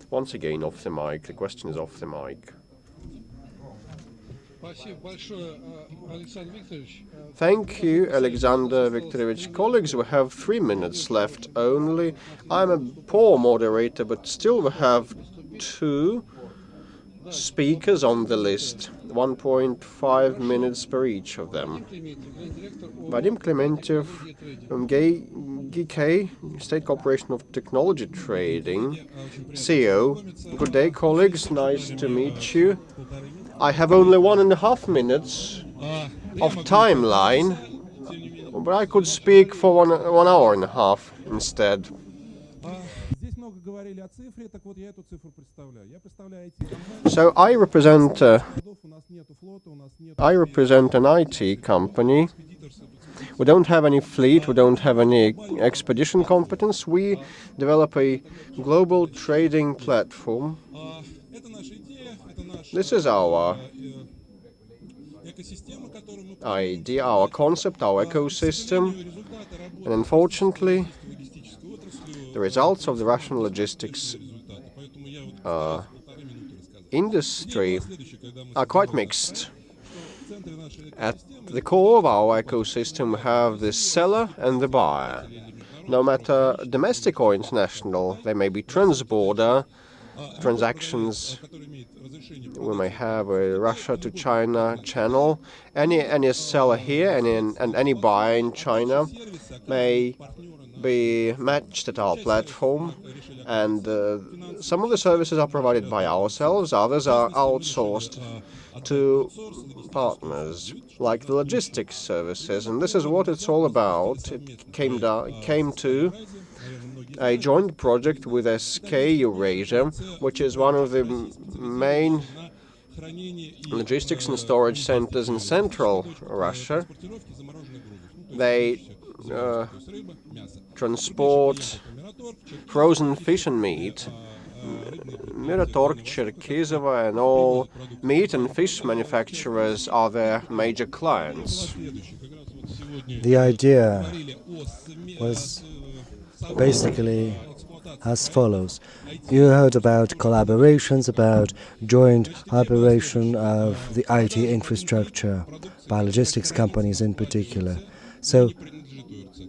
Speaker 3: Once again, off the mic. The question is off the mic. Thank you, Alexander Viktorovich. Colleagues, we have 3 minutes left only. I'm a poor moderator, but still we have 2 speakers on the list. 1.5 minutes per each of them. Vadim Klementiev from GK, State Corporation of Technology Trading, CEO. Good day, colleagues. Nice to meet you. I have only 1.5 minutes of timeline, but I could speak for 1 hour and a half instead. So I represent an IT company. We don't have any fleet, we don't have any expedition competence. We develop a global trading platform. This is our idea, our concept, our ecosystem. And unfortunately, the results of the Russian logistics industry are quite mixed. At the core of our ecosystem, we have the seller and the buyer. No matter domestic or international, they may be transborder transactions. We may have a Russia to China channel. Any seller here and any buyer in China may be matched at our platform, and some of the services are provided by ourselves, others are outsourced to partners, like the logistics services, and this is what it's all about. It came to a joint project with SK Eurasia, which is one of the main logistics and storage centers in central Russia. They transport frozen fish and meat. Miratorg, Cherkizova, and all meat and fish manufacturers are their major clients.
Speaker 2: The idea was basically as follows. You heard about collaborations, about joint operation of the IT infrastructure by logistics companies in particular. So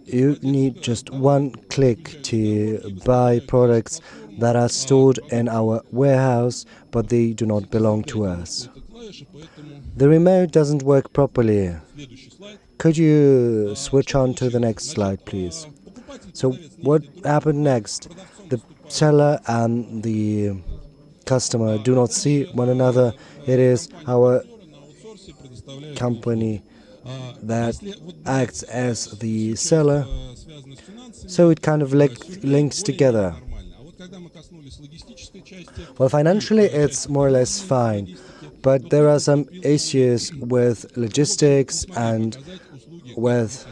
Speaker 2: you need just one click to buy products that are stored in our warehouse, but they do not belong to us. The remote doesn't work properly. Could you switch on to the next slide, please? So what happened next? The seller and the customer do not see one another. It is our company that acts as the seller, so it kind of links together. Well, financially it's more or less fine, but there are some issues with logistics and with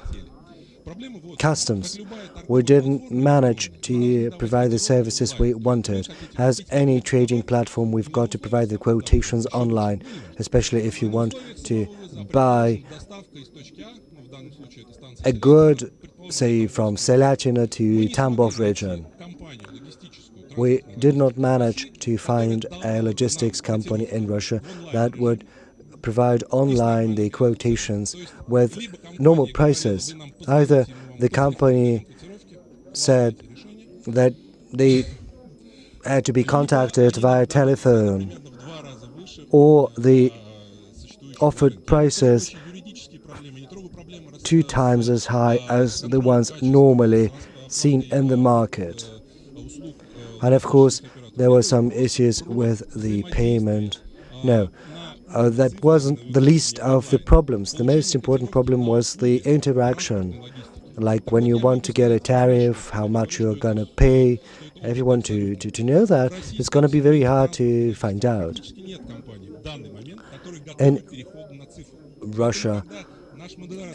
Speaker 2: customs. We didn't manage to provide the services we wanted. As any trading platform, we've got to provide the quotations online, especially if you want to buy a good, say, from Selatina to Tambov region. We did not manage to find a logistics company in Russia that would provide online the quotations with normal prices. Either the company said that they had to be contacted via telephone, or they offered prices 2 times as high as the ones normally seen in the market. And of course, there were some issues with the payment. No, that wasn't the least of the problems. The most important problem was the interaction. Like when you want to get a tariff, how much you're going to pay. If you want to know that, it's going to be very hard to find out. In Russia,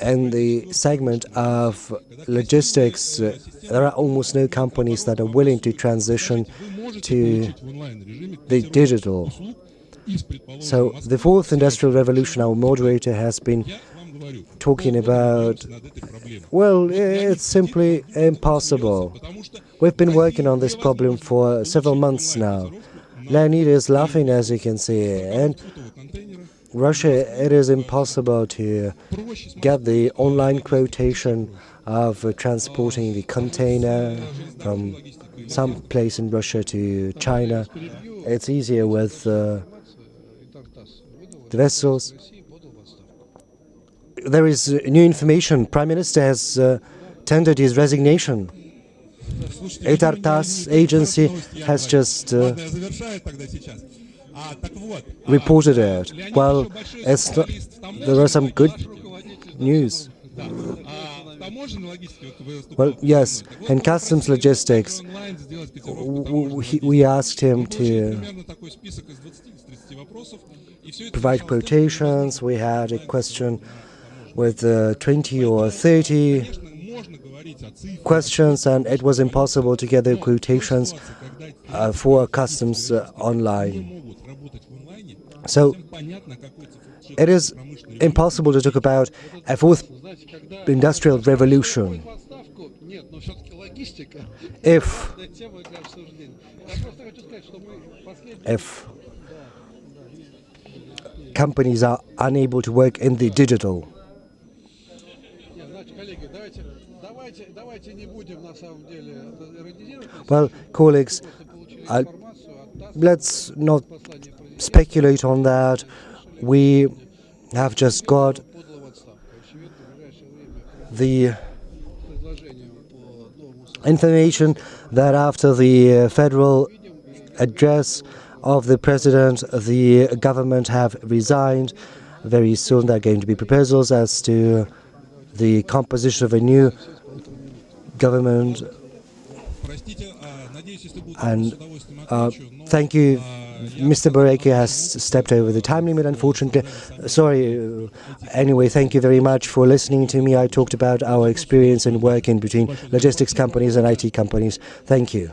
Speaker 2: in the segment of logistics, there are almost no companies that are willing to transition to the digital. So the fourth industrial revolution, our moderator has been talking about, well, it's simply impossible. We've been working on this problem for several months now. Leonid is laughing, as you can see, and Russia, it is impossible to get the online quotation of transporting the container from some place in Russia to China. It's easier with the vessels. There is new information. Prime Minister has tendered his resignation. TASS agency has just reported it. Well, there are some good news. Well, yes, in customs logistics, we asked him to provide quotations. We had a question with 20 or 30 questions, and it was impossible to get the quotations for customs online. So it is impossible to talk about a fourth industrial revolution if companies are unable to work in the digital. Well, colleagues, let's not speculate on that. We have just got the information that after the federal address of the president, the government have resigned. Very soon there are going to be proposals as to the composition of a new government. And thank you. Mr. Boreki has stepped over the time limit, unfortunately. Sorry. Anyway, thank you very much for listening to me. I talked about our experience in working between logistics companies and IT companies. Thank you.